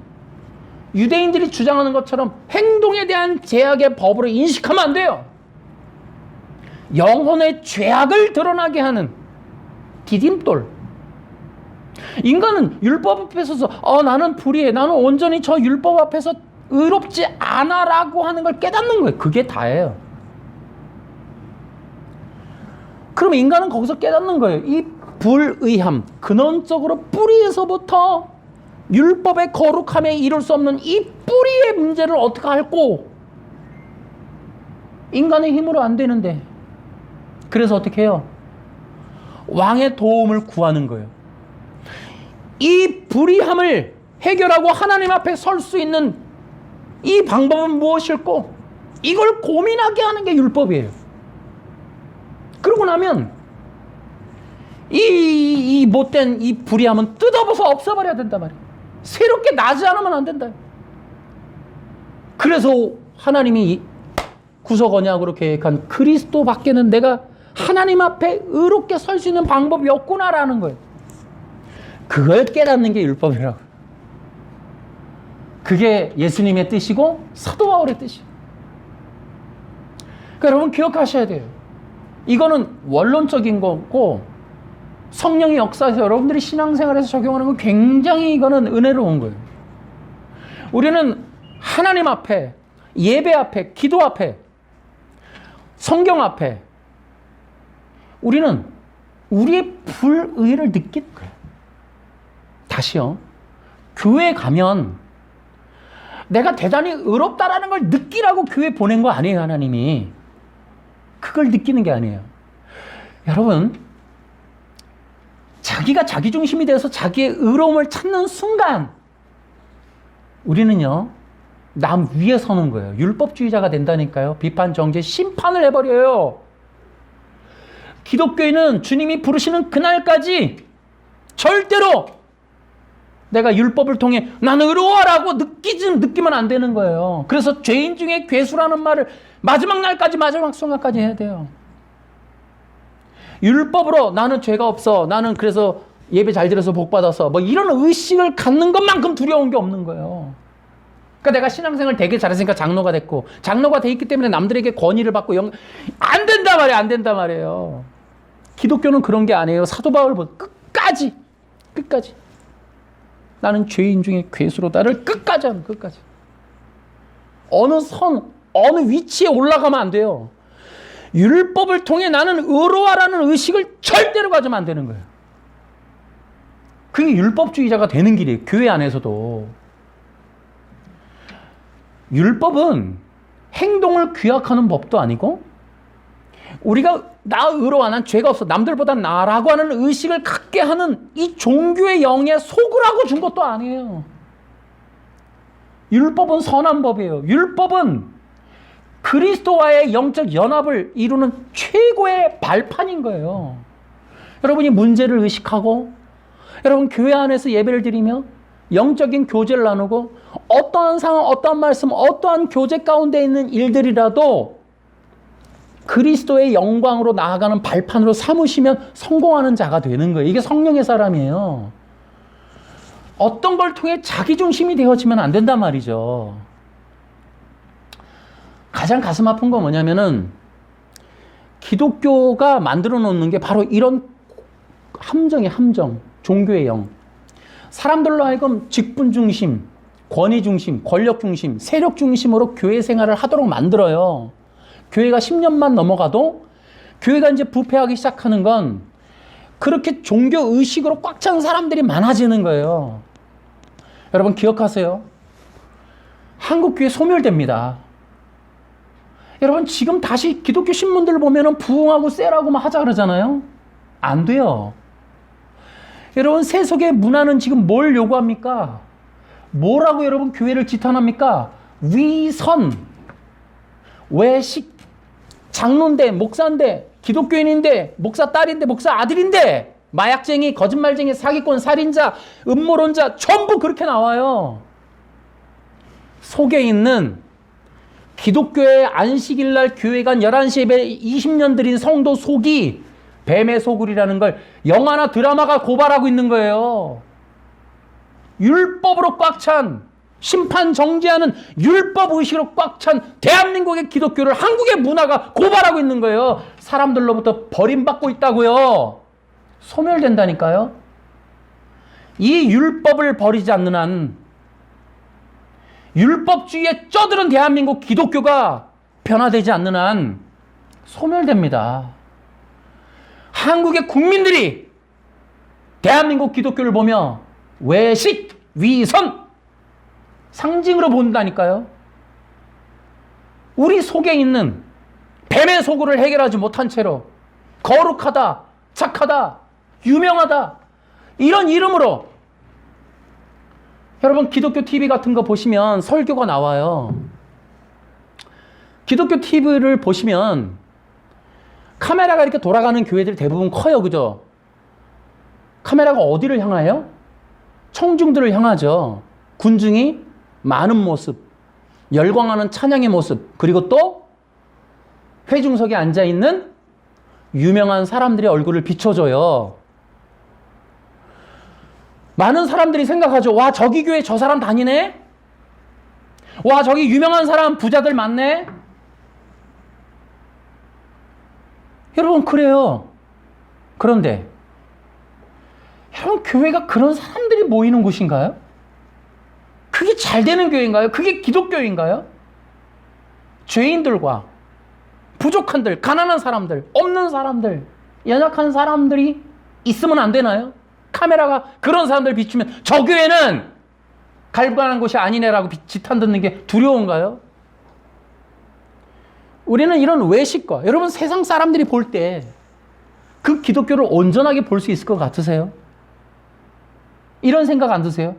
유대인들이 주장하는 것처럼 행동에 대한 제약의 법으로 인식하면 안 돼요. 영혼의 죄악을 드러나게 하는 디딤돌. 인간은 율법 앞에 서서 나는 불의해, 나는 온전히 저 율법 앞에서 의롭지 않아 라고 하는 걸 깨닫는 거예요. 그게 다예요. 그럼 인간은 거기서 깨닫는 거예요. 이 불의함, 근원적으로 뿌리에서부터 율법의 거룩함에 이룰 수 없는 이 뿌리의 문제를 어떻게 할꼬? 인간의 힘으로 안 되는데. 그래서 어떻게 해요? 왕의 도움을 구하는 거예요. 이 불의함을 해결하고 하나님 앞에 설 수 있는 이 방법은 무엇일꼬? 이걸 고민하게 하는 게 율법이에요. 그러고 나면 이 못된 이 불의함은 뜯어버서 없애버려야 된단 말이에요. 새롭게 나지 않으면 안 된다. 그래서 하나님이 구속 언약으로 계획한 그리스도 밖에는 내가 하나님 앞에 의롭게 설 수 있는 방법이 없구나라는 거예요. 그걸 깨닫는 게 율법이라고. 그게 예수님의 뜻이고 사도 바울의 뜻이에요. 그러니까 여러분 기억하셔야 돼요. 이거는 원론적인 거고 성령의 역사에서 여러분들이 신앙생활에서 적용하는 건 굉장히 이거는 은혜로운 거예요. 우리는 하나님 앞에, 예배 앞에, 기도 앞에, 성경 앞에 우리는 우리의 불의를 느끼는 거예요. 다시요. 교회에 가면 내가 대단히 의롭다라는 걸 느끼라고 교회 보낸 거 아니에요, 하나님이. 그걸 느끼는 게 아니에요. 여러분, 자기가 자기중심이 돼서 자기의 의로움을 찾는 순간 우리는요, 남 위에 서는 거예요. 율법주의자가 된다니까요. 비판, 정죄, 심판을 해버려요. 기독교인은 주님이 부르시는 그날까지 절대로 내가 율법을 통해 나는 의로워라고 느끼면 안 되는 거예요. 그래서 죄인 중에 괴수라는 말을 마지막 날까지, 마지막 순간까지 해야 돼요. 율법으로 나는 죄가 없어, 나는 그래서 예배 잘 드려서 복 받아서, 뭐 이런 의식을 갖는 것만큼 두려운 게 없는 거예요. 그러니까 내가 신앙생활 되게 잘했으니까 장로가 됐고, 장로가 돼 있기 때문에 남들에게 권위를 받고 안 된단 말이에요. 안 된단 말이에요. 기독교는 그런 게 아니에요. 사도 바울 끝까지 나는 죄인 중에 괴수로다를 끝까지 하는, 끝까지. 어느 위치에 올라가면 안 돼요. 율법을 통해 나는 의로워라는 의식을 절대로 가지면 안 되는 거예요. 그게 율법주의자가 되는 길이에요. 교회 안에서도. 율법은 행동을 규약하는 법도 아니고, 우리가 나 의로워, 난 죄가 없어, 남들보다 나라고 하는 의식을 갖게 하는 이 종교의 영에 속으라고 준 것도 아니에요. 율법은 선한 법이에요. 율법은 그리스도와의 영적 연합을 이루는 최고의 발판인 거예요. 여러분이 문제를 의식하고, 여러분 교회 안에서 예배를 드리며 영적인 교제를 나누고, 어떠한 상황, 어떠한 말씀, 어떠한 교제 가운데 있는 일들이라도 그리스도의 영광으로 나아가는 발판으로 삼으시면 성공하는 자가 되는 거예요. 이게 성령의 사람이에요. 어떤 걸 통해 자기중심이 되어지면 안 된단 말이죠. 가장 가슴 아픈 건 뭐냐면은, 기독교가 만들어 놓는 게 바로 이런 함정이에요. 함정. 종교의 영. 사람들로 하여금 직분 중심, 권위 중심, 권력 중심, 세력 중심으로 교회 생활을 하도록 만들어요. 교회가 10년만 넘어가도 교회가 이제 부패하기 시작하는 건 그렇게 종교 의식으로 꽉 찬 사람들이 많아지는 거예요. 여러분 기억하세요. 한국 교회 소멸됩니다. 여러분 지금 다시 기독교 신문들 보면은 부흥하고 쎄라고 막 하자 그러잖아요. 안 돼요. 여러분 세속의 문화는 지금 뭘 요구합니까? 뭐라고 여러분 교회를 지탄합니까? 위선, 외식, 장로인데, 목사인데, 기독교인인데, 목사 딸인데, 목사 아들인데, 마약쟁이, 거짓말쟁이, 사기꾼, 살인자, 음모론자, 전부 그렇게 나와요. 속에 있는 기독교의 안식일날 교회 간 11시 예배 20년 드린 성도 속이 뱀의 소굴이라는 걸 영화나 드라마가 고발하고 있는 거예요. 율법으로 꽉 찬, 심판 정죄하는 율법 의식으로 꽉 찬 대한민국의 기독교를 한국의 문화가 고발하고 있는 거예요. 사람들로부터 버림받고 있다고요. 소멸된다니까요. 이 율법을 버리지 않는 한, 율법주의에 쩌들은 대한민국 기독교가 변화되지 않는 한 소멸됩니다. 한국의 국민들이 대한민국 기독교를 보며 외식, 위선 상징으로 본다니까요. 우리 속에 있는 뱀의 소굴을 해결하지 못한 채로 거룩하다, 착하다, 유명하다 이런 이름으로, 여러분 기독교 TV 같은 거 보시면 설교가 나와요. 기독교 TV를 보시면 카메라가 이렇게 돌아가는 교회들이 대부분 커요. 그죠? 카메라가 어디를 향하여? 청중들을 향하죠. 군중이 많은 모습, 열광하는 찬양의 모습, 그리고 또 회중석에 앉아있는 유명한 사람들의 얼굴을 비춰줘요. 많은 사람들이 생각하죠. 와, 저기 교회 저 사람 다니네? 와, 저기 유명한 사람, 부자들 많네? 여러분, 그래요. 그런데, 여러분, 교회가 그런 사람들이 모이는 곳인가요? 그게 잘 되는 교회인가요? 그게 기독교인가요? 죄인들과 부족한들, 가난한 사람들, 없는 사람들, 연약한 사람들이 있으면 안 되나요? 카메라가 그런 사람들 비추면 저 교회는 갈 만한 곳이 아니네라고 지탄 듣는 게 두려운가요? 우리는 이런 외식과 여러분 세상 사람들이 볼 때 그 기독교를 온전하게 볼 수 있을 것 같으세요? 이런 생각 안 드세요?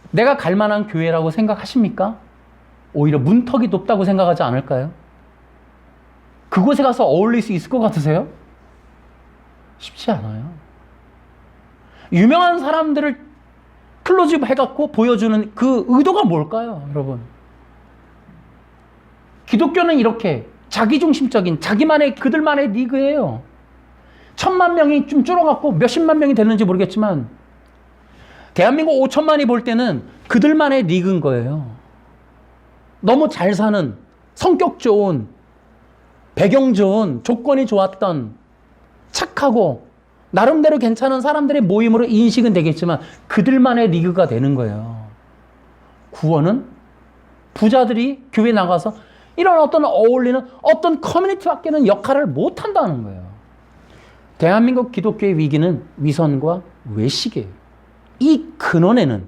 내가 갈 만한 교회라고 생각하십니까? 오히려 문턱이 높다고 생각하지 않을까요? 그곳에 가서 어울릴 수 있을 것 같으세요? 쉽지 않아요. 유명한 사람들을 클로즈업 해갖고 보여주는 그 의도가 뭘까요, 여러분? 기독교는 이렇게 자기중심적인 자기만의 그들만의 리그예요. 1,000만 명이 좀 줄어갖고 몇십만 명이 됐는지 모르겠지만 대한민국 5천만이 볼 때는 그들만의 리그인 거예요. 너무 잘 사는, 성격 좋은, 배경 좋은, 조건이 좋았던, 착하고 나름대로 괜찮은 사람들의 모임으로 인식은 되겠지만 그들만의 리그가 되는 거예요. 구원은 부자들이 교회 나가서 이런 어떤 어울리는 어떤 커뮤니티밖에는 역할을 못한다는 거예요. 대한민국 기독교의 위기는 위선과 외식이에요. 이 근원에는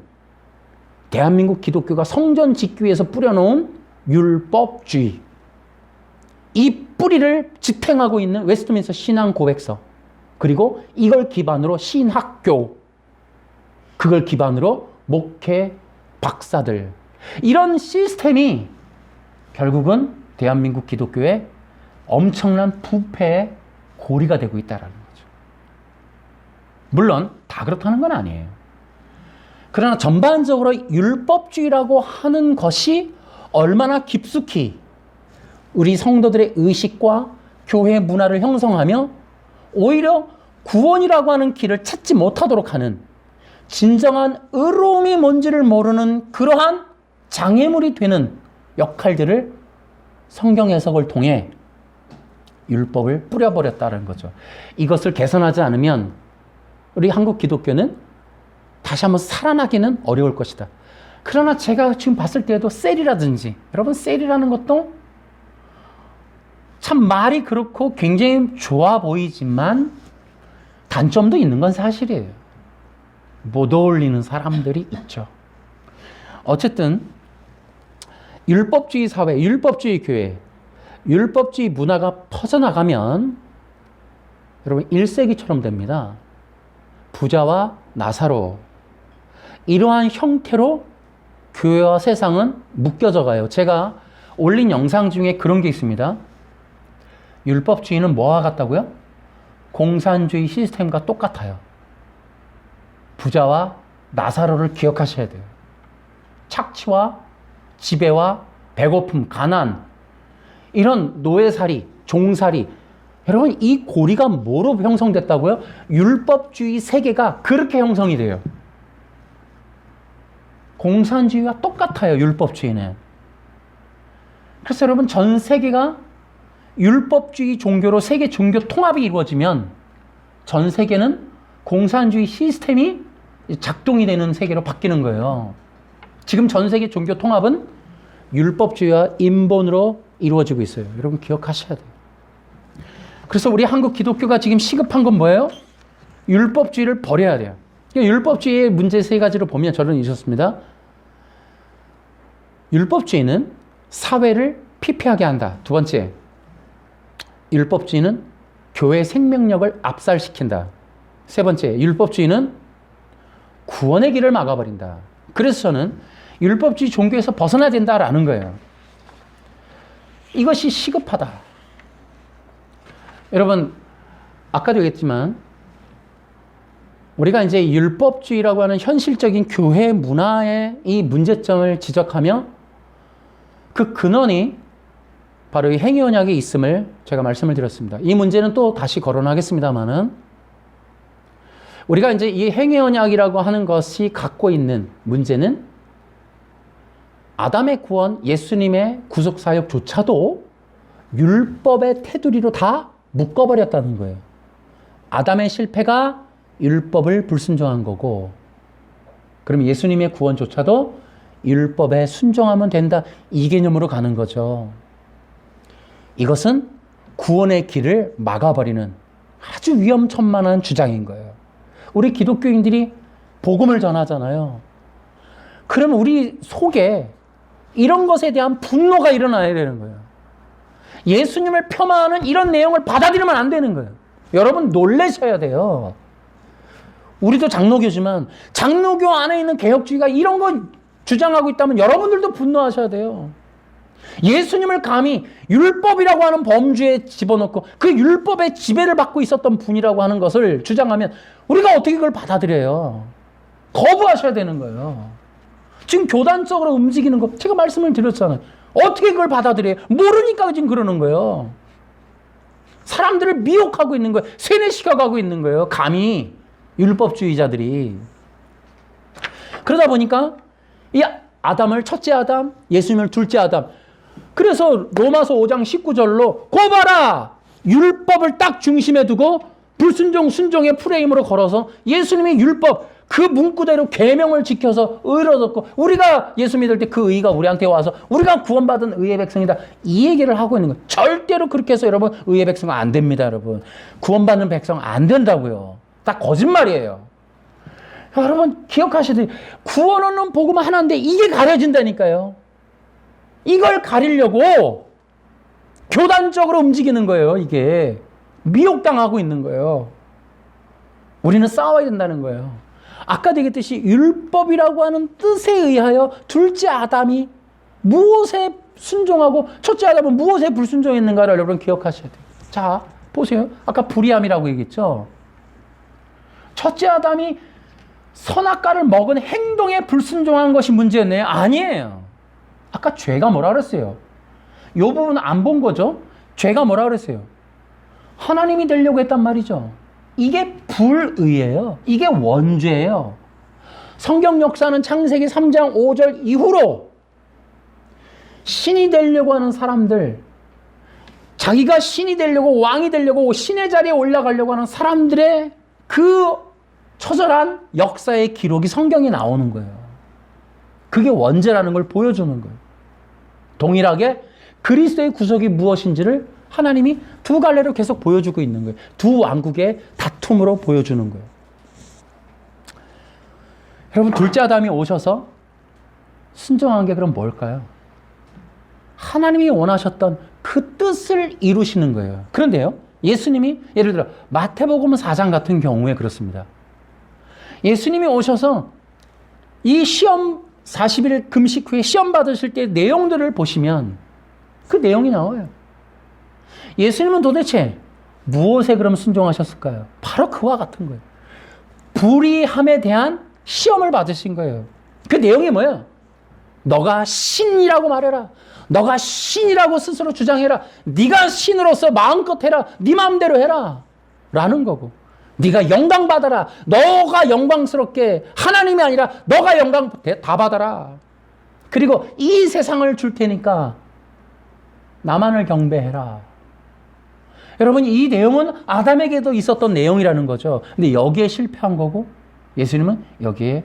대한민국 기독교가 성전 짓기 위해서 뿌려놓은 율법주의, 이 뿌리를 지탱하고 있는 웨스트민스터 신앙 고백서, 그리고 이걸 기반으로 신학교, 그걸 기반으로 목회 박사들, 이런 시스템이 결국은 대한민국 기독교의 엄청난 부패의 고리가 되고 있다는 거죠. 물론 다 그렇다는 건 아니에요. 그러나 전반적으로 율법주의라고 하는 것이 얼마나 깊숙이 우리 성도들의 의식과 교회 문화를 형성하며 오히려 구원이라고 하는 길을 찾지 못하도록 하는 진정한 의로움이 뭔지를 모르는 그러한 장애물이 되는 역할들을 성경 해석을 통해 율법을 뿌려버렸다는 거죠. 이것을 개선하지 않으면 우리 한국 기독교는 다시 한번 살아나기는 어려울 것이다. 그러나 제가 지금 봤을 때도 셀이라든지, 여러분 셀이라는 것도 참 말이 그렇고 굉장히 좋아 보이지만 단점도 있는 건 사실이에요. 못 어울리는 사람들이 있죠. 어쨌든 율법주의 사회, 율법주의 교회, 율법주의 문화가 퍼져나가면 여러분 1세기처럼 됩니다. 부자와 나사로, 이러한 형태로 교회와 세상은 묶여져 가요. 제가 올린 영상 중에 그런 게 있습니다. 율법주의는 뭐와 같다고요? 공산주의 시스템과 똑같아요. 부자와 나사로를 기억하셔야 돼요. 착취와 지배와 배고픔, 가난, 이런 노예살이, 종살이, 여러분 이 고리가 뭐로 형성됐다고요? 율법주의 세계가 그렇게 형성이 돼요. 공산주의와 똑같아요, 율법주의는. 그래서 여러분 전 세계가 율법주의 종교로 세계 종교 통합이 이루어지면 전 세계는 공산주의 시스템이 작동이 되는 세계로 바뀌는 거예요. 지금 전 세계 종교 통합은 율법주의와 인본으로 이루어지고 있어요. 여러분 기억하셔야 돼요. 그래서 우리 한국 기독교가 지금 시급한 건 뭐예요? 율법주의를 버려야 돼요. 율법주의의 문제 세 가지로 보면 저는 이렇습니다. 율법주의는 사회를 피폐하게 한다. 두 번째, 율법주의는 교회 생명력을 압살시킨다. 세 번째, 율법주의는 구원의 길을 막아버린다. 그래서 저는 율법주의 종교에서 벗어나야 된다라는 거예요. 이것이 시급하다. 여러분, 아까도 얘기했지만 우리가 이제 율법주의라고 하는 현실적인 교회 문화의 이 문제점을 지적하며 그 근원이 바로 이 행위언약에 있음을 제가 말씀을 드렸습니다. 이 문제는 또 다시 거론하겠습니다만은 우리가 이제 이 행위언약이라고 하는 것이 갖고 있는 문제는 아담의 구원, 예수님의 구속사역조차도 율법의 테두리로 다 묶어버렸다는 거예요. 아담의 실패가 율법을 불순종한 거고, 그럼 예수님의 구원조차도 율법에 순종하면 된다, 이 개념으로 가는 거죠. 이것은 구원의 길을 막아버리는 아주 위험천만한 주장인 거예요. 우리 기독교인들이 복음을 전하잖아요. 그러면 우리 속에 이런 것에 대한 분노가 일어나야 되는 거예요. 예수님을 폄하하는 이런 내용을 받아들이면 안 되는 거예요. 여러분 놀라셔야 돼요. 우리도 장로교지만 장로교 안에 있는 개혁주의가 이런 거 주장하고 있다면 여러분들도 분노하셔야 돼요. 예수님을 감히 율법이라고 하는 범주에 집어넣고 그 율법의 지배를 받고 있었던 분이라고 하는 것을 주장하면 우리가 어떻게 그걸 받아들여요? 거부하셔야 되는 거예요. 지금 교단적으로 움직이는 거 제가 말씀을 드렸잖아요. 어떻게 그걸 받아들여요? 모르니까 지금 그러는 거예요. 사람들을 미혹하고 있는 거예요. 세뇌시켜가고 있는 거예요. 감히 율법주의자들이. 그러다 보니까 이 아담을 첫째 아담, 예수님을 둘째 아담. 그래서 로마서 5장 19절로 고봐라! 율법을 딱 중심에 두고 불순종, 순종의 프레임으로 걸어서 예수님이 율법, 그 문구대로 계명을 지켜서 의로웠고 우리가 예수 믿을 때 그 의가 우리한테 와서 우리가 구원받은 의의 백성이다. 이 얘기를 하고 있는 거예요. 절대로 그렇게 해서 여러분 의의 백성은 안 됩니다. 여러분. 구원받는 백성 안 된다고요. 다 거짓말이에요. 여러분 기억하셔야 돼요. 구원은 복음 하나인데 이게 가려진다니까요. 이걸 가리려고 교단적으로 움직이는 거예요. 이게 미혹당하고 있는 거예요. 우리는 싸워야 된다는 거예요. 아까 얘기했듯이 율법이라고 하는 뜻에 의하여 둘째 아담이 무엇에 순종하고 첫째 아담은 무엇에 불순종했는가를 여러분 기억하셔야 돼요. 자 보세요. 아까 불의함이라고 얘기했죠. 첫째 아담이 선악과를 먹은 행동에 불순종한 것이 문제였네요. 아니에요. 아까 죄가 뭐라 그랬어요? 이 부분 안 본 거죠? 죄가 뭐라 그랬어요? 하나님이 되려고 했단 말이죠. 이게 불의예요. 이게 원죄예요. 성경 역사는 창세기 3장 5절 이후로 신이 되려고 하는 사람들, 자기가 신이 되려고 왕이 되려고 신의 자리에 올라가려고 하는 사람들의 그 처절한 역사의 기록이 성경에 나오는 거예요. 그게 원죄라는 걸 보여주는 거예요. 동일하게 그리스도의 구속이 무엇인지를 하나님이 두 갈래로 계속 보여주고 있는 거예요. 두 왕국의 다툼으로 보여주는 거예요. 여러분 둘째 아담이 오셔서 순종한 게 그럼 뭘까요? 하나님이 원하셨던 그 뜻을 이루시는 거예요. 그런데요. 예수님이 예를 들어 마태복음 4장 같은 경우에 그렇습니다. 예수님이 오셔서 이 시험 40일 금식 후에 시험 받으실 때 내용들을 보시면 그 내용이 나와요. 예수님은 도대체 무엇에 그럼 순종하셨을까요? 바로 그와 같은 거예요. 불의함에 대한 시험을 받으신 거예요. 그 내용이 뭐예요? 너가 신이라고 말해라. 너가 신이라고 스스로 주장해라. 네가 신으로서 마음껏 해라. 네 마음대로 해라. 라는 거고. 네가 영광 받아라. 너가 영광스럽게 하나님이 아니라 너가 영광 다 받아라. 그리고 이 세상을 줄 테니까 나만을 경배해라. 여러분 이 내용은 아담에게도 있었던 내용이라는 거죠. 근데 여기에 실패한 거고 예수님은 여기에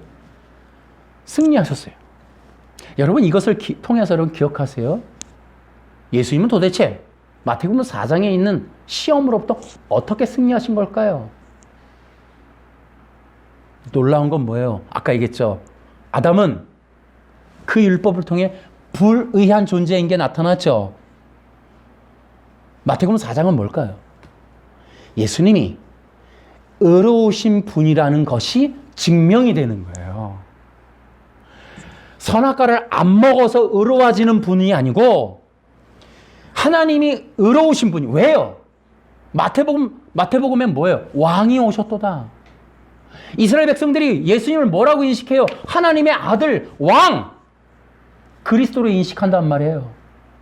승리하셨어요. 여러분 이것을 통해서 여러분 기억하세요. 예수님은 도대체 마태복음 4장에 있는 시험으로부터 어떻게 승리하신 걸까요? 놀라운 건 뭐예요? 아까 얘기했죠. 아담은 그 율법을 통해 불의한 존재인 게 나타났죠. 마태복음 4장은 뭘까요? 예수님이 의로우신 분이라는 것이 증명이 되는 거예요. 선악과를 안 먹어서 의로워지는 분이 아니고 하나님이 의로우신 분이 왜요? 마태복음엔 뭐예요? 왕이 오셨도다. 이스라엘 백성들이 예수님을 뭐라고 인식해요? 하나님의 아들, 왕, 그리스도로 인식한단 말이에요.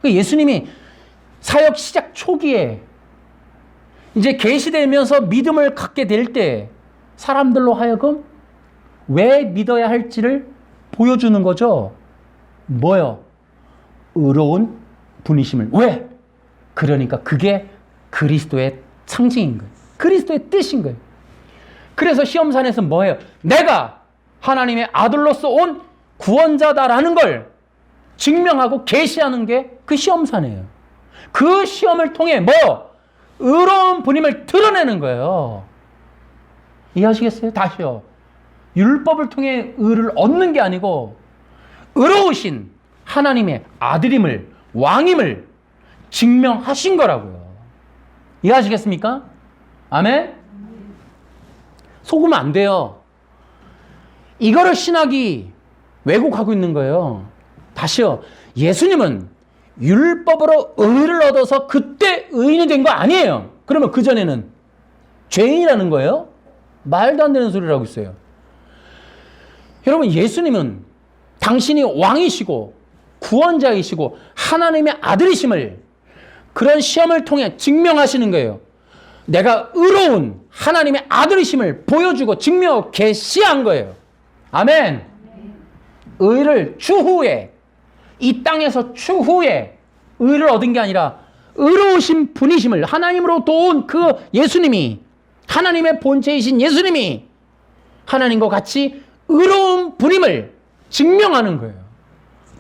예수님이 사역 시작 초기에 이제 계시되면서 믿음을 갖게 될 때 사람들로 하여금 왜 믿어야 할지를 보여주는 거죠. 뭐요? 의로운 분이심을. 왜? 그러니까 그게 그리스도의 상징인 거예요. 그리스도의 뜻인 거예요. 그래서 시험산에서 뭐예요? 내가 하나님의 아들로서 온 구원자다라는 걸 증명하고 계시하는 게 그 시험산이에요. 그 시험을 통해 뭐? 의로운 분임을 드러내는 거예요. 이해하시겠어요? 다시요. 율법을 통해 의를 얻는 게 아니고 의로우신 하나님의 아들임을, 왕임을 증명하신 거라고요. 이해하시겠습니까? 아멘? 속으면 안 돼요. 이거를 신학이 왜곡하고 있는 거예요. 다시요. 예수님은 율법으로 의를 얻어서 그때 의인이 된 거 아니에요. 그러면 그전에는 죄인이라는 거예요? 말도 안 되는 소리를 하고 있어요. 여러분, 예수님은 당신이 왕이시고 구원자이시고 하나님의 아들이심을 그런 시험을 통해 증명하시는 거예요. 내가 의로운 하나님의 아들이심을 보여주고 증명하고 계시한 거예요. 아멘. 의를 추후에, 이 땅에서 추후에 의를 얻은 게 아니라 의로우신 분이심을, 하나님으로부터 온 그 예수님이, 하나님의 본체이신 예수님이 하나님과 같이 의로운 분임을 증명하는 거예요.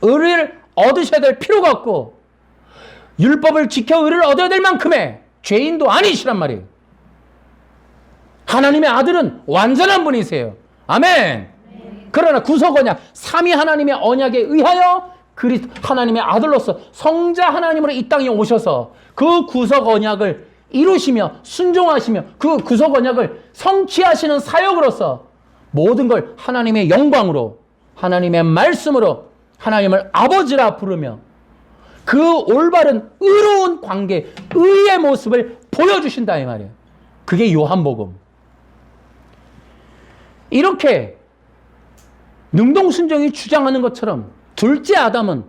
의를 얻으셔야 될 필요가 없고 율법을 지켜 의를 얻어야 될 만큼의 죄인도 아니시란 말이에요. 하나님의 아들은 완전한 분이세요. 아멘. 그러나 구속 언약, 삼위 하나님의 언약에 의하여 하나님의 아들로서 성자 하나님으로 이 땅에 오셔서 그 구속 언약을 이루시며 순종하시며 그 구속 언약을 성취하시는 사역으로서 모든 걸 하나님의 영광으로, 하나님의 말씀으로 하나님을 아버지라 부르며 그 올바른 의로운 관계, 의의 모습을 보여주신다 이 말이에요. 그게 요한복음. 이렇게 능동순종이 주장하는 것처럼 둘째 아담은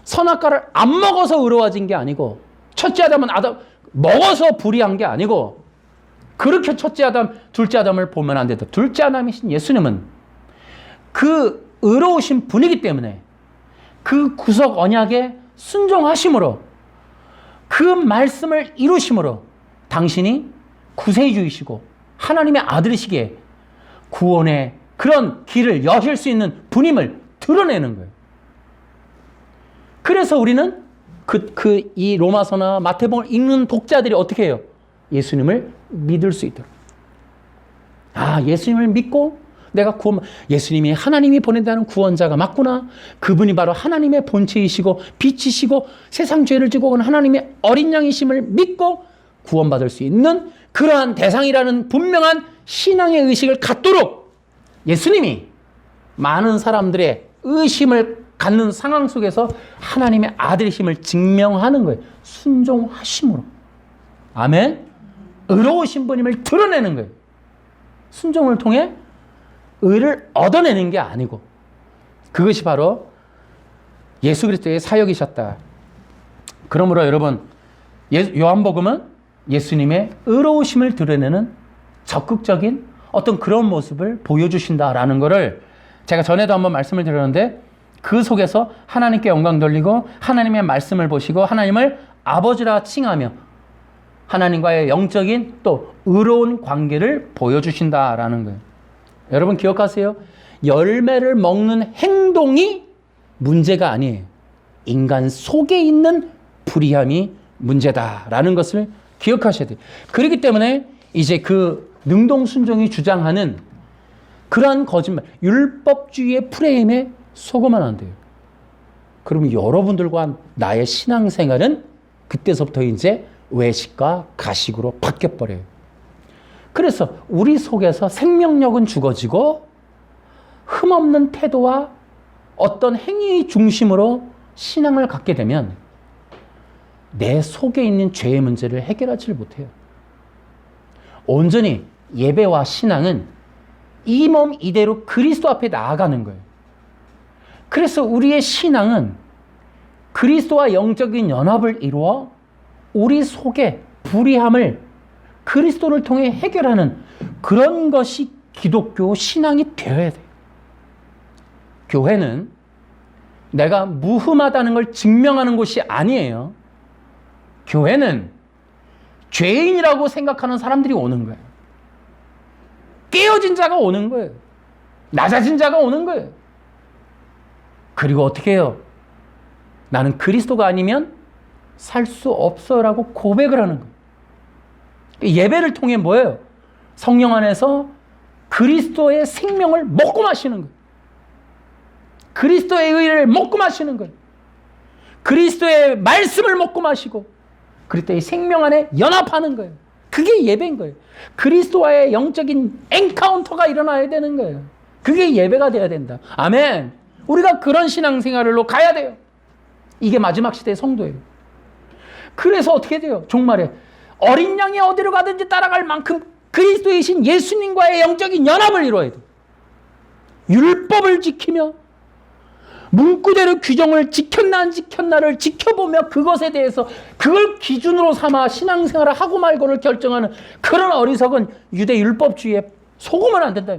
선악과를 안 먹어서 의로워진 게 아니고 첫째 아담은 먹어서 불의한 게 아니고 그렇게 첫째 아담, 둘째 아담을 보면 안 된다. 둘째 아담이신 예수님은 그 의로우신 분이기 때문에 그 구속 언약에 순종하심으로 그 말씀을 이루심으로 당신이 구세주이시고 하나님의 아들이시기에 구원의 그런 길을 여실 수 있는 분임을 드러내는 거예요. 그래서 우리는 이 로마서나 마태복음을 읽는 독자들이 어떻게 해요? 예수님을 믿을 수 있도록. 예수님을 믿고 내가 예수님이 하나님이 보낸다는 구원자가 맞구나. 그분이 바로 하나님의 본체이시고 빛이시고 세상 죄를 지고 온 하나님의 어린 양이심을 믿고 구원받을 수 있는 그러한 대상이라는 분명한 신앙의 의식을 갖도록 예수님이 많은 사람들의 의심을 갖는 상황 속에서 하나님의 아들이심을 증명하는 거예요. 순종하심으로. 아멘. 의로우신 분임을 드러내는 거예요. 순종을 통해 의를 얻어내는 게 아니고 그것이 바로 예수 그리스도의 사역이셨다. 그러므로 여러분, 요한복음은 예수님의 의로우심을 드러내는 적극적인 어떤 그런 모습을 보여주신다라는 것을 제가 전에도 한번 말씀을 드렸는데 그 속에서 하나님께 영광 돌리고 하나님의 말씀을 보시고 하나님을 아버지라 칭하며 하나님과의 영적인 또 의로운 관계를 보여주신다라는 거예요. 여러분 기억하세요. 열매를 먹는 행동이 문제가 아니에요. 인간 속에 있는 불의함이 문제다라는 것을 기억하셔야 돼요. 그렇기 때문에 이제 그 능동순종이 주장하는 그러한 거짓말, 율법주의의 프레임에 속으면 안 돼요. 그러면 여러분들과 나의 신앙생활은 그때서부터 이제 외식과 가식으로 바뀌어버려요. 그래서 우리 속에서 생명력은 죽어지고 흠없는 태도와 어떤 행위의 중심으로 신앙을 갖게 되면 내 속에 있는 죄의 문제를 해결하지 못해요. 온전히 예배와 신앙은 이 몸 이대로 그리스도 앞에 나아가는 거예요. 그래서 우리의 신앙은 그리스도와 영적인 연합을 이루어 우리 속에 불의함을 그리스도를 통해 해결하는 그런 것이 기독교 신앙이 되어야 돼요. 교회는 내가 무흠하다는 걸 증명하는 곳이 아니에요. 교회는 죄인이라고 생각하는 사람들이 오는 거예요. 깨어진 자가 오는 거예요. 낮아진 자가 오는 거예요. 그리고 어떻게 해요? 나는 그리스도가 아니면 살 수 없어라고 고백을 하는 거예요. 예배를 통해 뭐예요? 성령 안에서 그리스도의 생명을 먹고 마시는 거예요. 그리스도의 의를 먹고 마시는 거예요. 그리스도의 말씀을 먹고 마시고 그리스도의 생명 안에 연합하는 거예요. 그게 예배인 거예요. 그리스도와의 영적인 엔카운터가 일어나야 되는 거예요. 그게 예배가 돼야 된다. 아멘. 우리가 그런 신앙생활로 가야 돼요. 이게 마지막 시대의 성도예요. 그래서 어떻게 돼요? 종말에 어린 양이 어디로 가든지 따라갈 만큼 그리스도이신 예수님과의 영적인 연합을 이루어야 돼요. 율법을 지키며 문구대로 규정을 지켰나 안 지켰나를 지켜보며 그것에 대해서 그걸 기준으로 삼아 신앙생활을 하고 말고를 결정하는 그런 어리석은 유대 율법주의에 속으면 안 된다.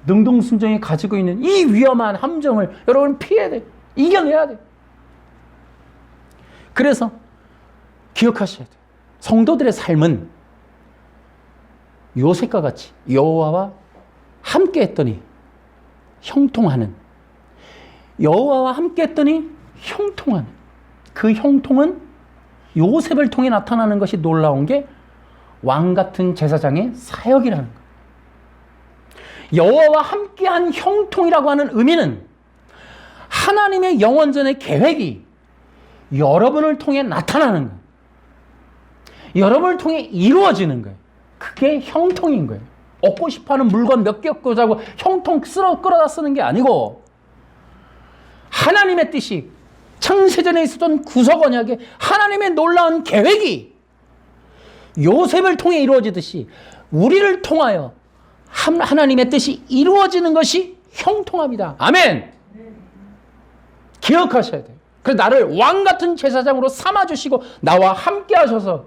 능동순종이 가지고 있는 이 위험한 함정을 여러분 피해야 돼. 이겨내야 돼. 그래서 기억하셔야 돼요. 성도들의 삶은 요셉과 같이 여호와와 함께 했더니 형통하는, 여호와와 함께 했더니 형통하는, 그 형통은 요셉을 통해 나타나는 것이 놀라운 게 왕 같은 제사장의 사역이라는 거예요. 여호와와 함께한 형통이라고 하는 의미는 하나님의 영원전의 계획이 여러분을 통해 나타나는 거예요. 여러분을 통해 이루어지는 거예요. 그게 형통인 거예요. 얻고 싶어하는 물건 몇 개 얻고 자고 형통 끌어다 쓰는 게 아니고 하나님의 뜻이 창세전에 있었던 구석 언약에 하나님의 놀라운 계획이 요셉을 통해 이루어지듯이 우리를 통하여 하나님의 뜻이 이루어지는 것이 형통합니다. 아멘. 기억하셔야 돼요. 그래서 나를 왕같은 제사장으로 삼아주시고 나와 함께 하셔서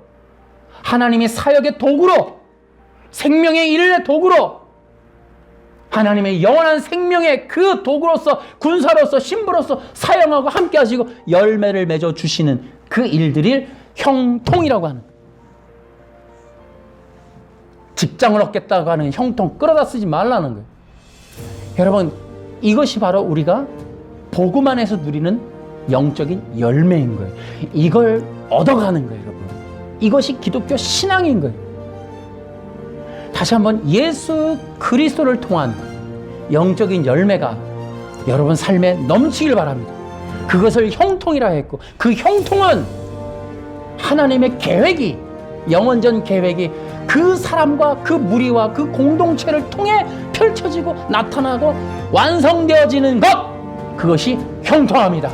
하나님의 사역의 도구로, 생명의 일의 도구로, 하나님의 영원한 생명의 그 도구로서, 군사로서, 신부로서 사용하고 함께 하시고 열매를 맺어 주시는 그 일들이 형통이라고 하는 거예요. 직장을 얻겠다고 하는 형통 끌어다 쓰지 말라는 거예요. 여러분, 이것이 바로 우리가 복음 안에서 누리는 영적인 열매인 거예요. 이걸 얻어가는 거예요, 여러분. 이것이 기독교 신앙인 거예요. 다시 한번 예수 그리스도를 통한 영적인 열매가 여러분 삶에 넘치길 바랍니다. 그것을 형통이라 했고, 그 형통은 하나님의 계획이, 영원전 계획이 그 사람과 그 무리와 그 공동체를 통해 펼쳐지고 나타나고 완성되어지는 것, 그것이 형통합니다.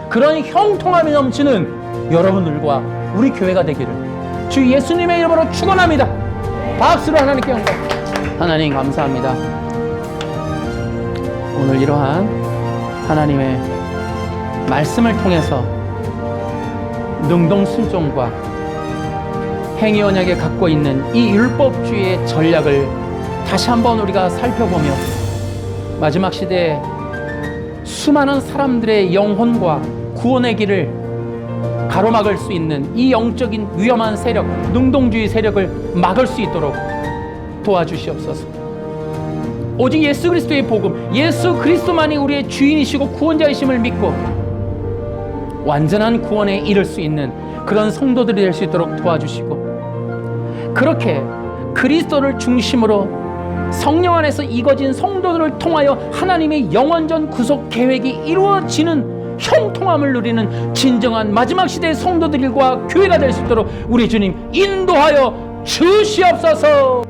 그런 형통함이 넘치는 여러분들과 우리 교회가 되기를 주 예수님의 이름으로 축원합니다. 박수로 하나님께 영광. 하나님 감사합니다. 오늘 이러한 하나님의 말씀을 통해서 능동순종과 행위 언약에 갖고 있는 이 율법주의의 전략을 다시 한번 우리가 살펴보며 마지막 시대에 수많은 사람들의 영혼과 구원의 길을 가로막을 수 있는 이 영적인 위험한 세력, 능동주의 세력을 막을 수 있도록 도와주시옵소서. 오직 예수 그리스도의 복음, 예수 그리스도만이 우리의 주인이시고 구원자이심을 믿고 완전한 구원에 이를 수 있는 그런 성도들이 될 수 있도록 도와주시고, 그렇게 그리스도를 중심으로 성령 안에서 이거진 성도들을 통하여 하나님의 영원전 구속 계획이 이루어지는 형통함을 누리는 진정한 마지막 시대의 성도들과 교회가 될 수 있도록 우리 주님 인도하여 주시옵소서.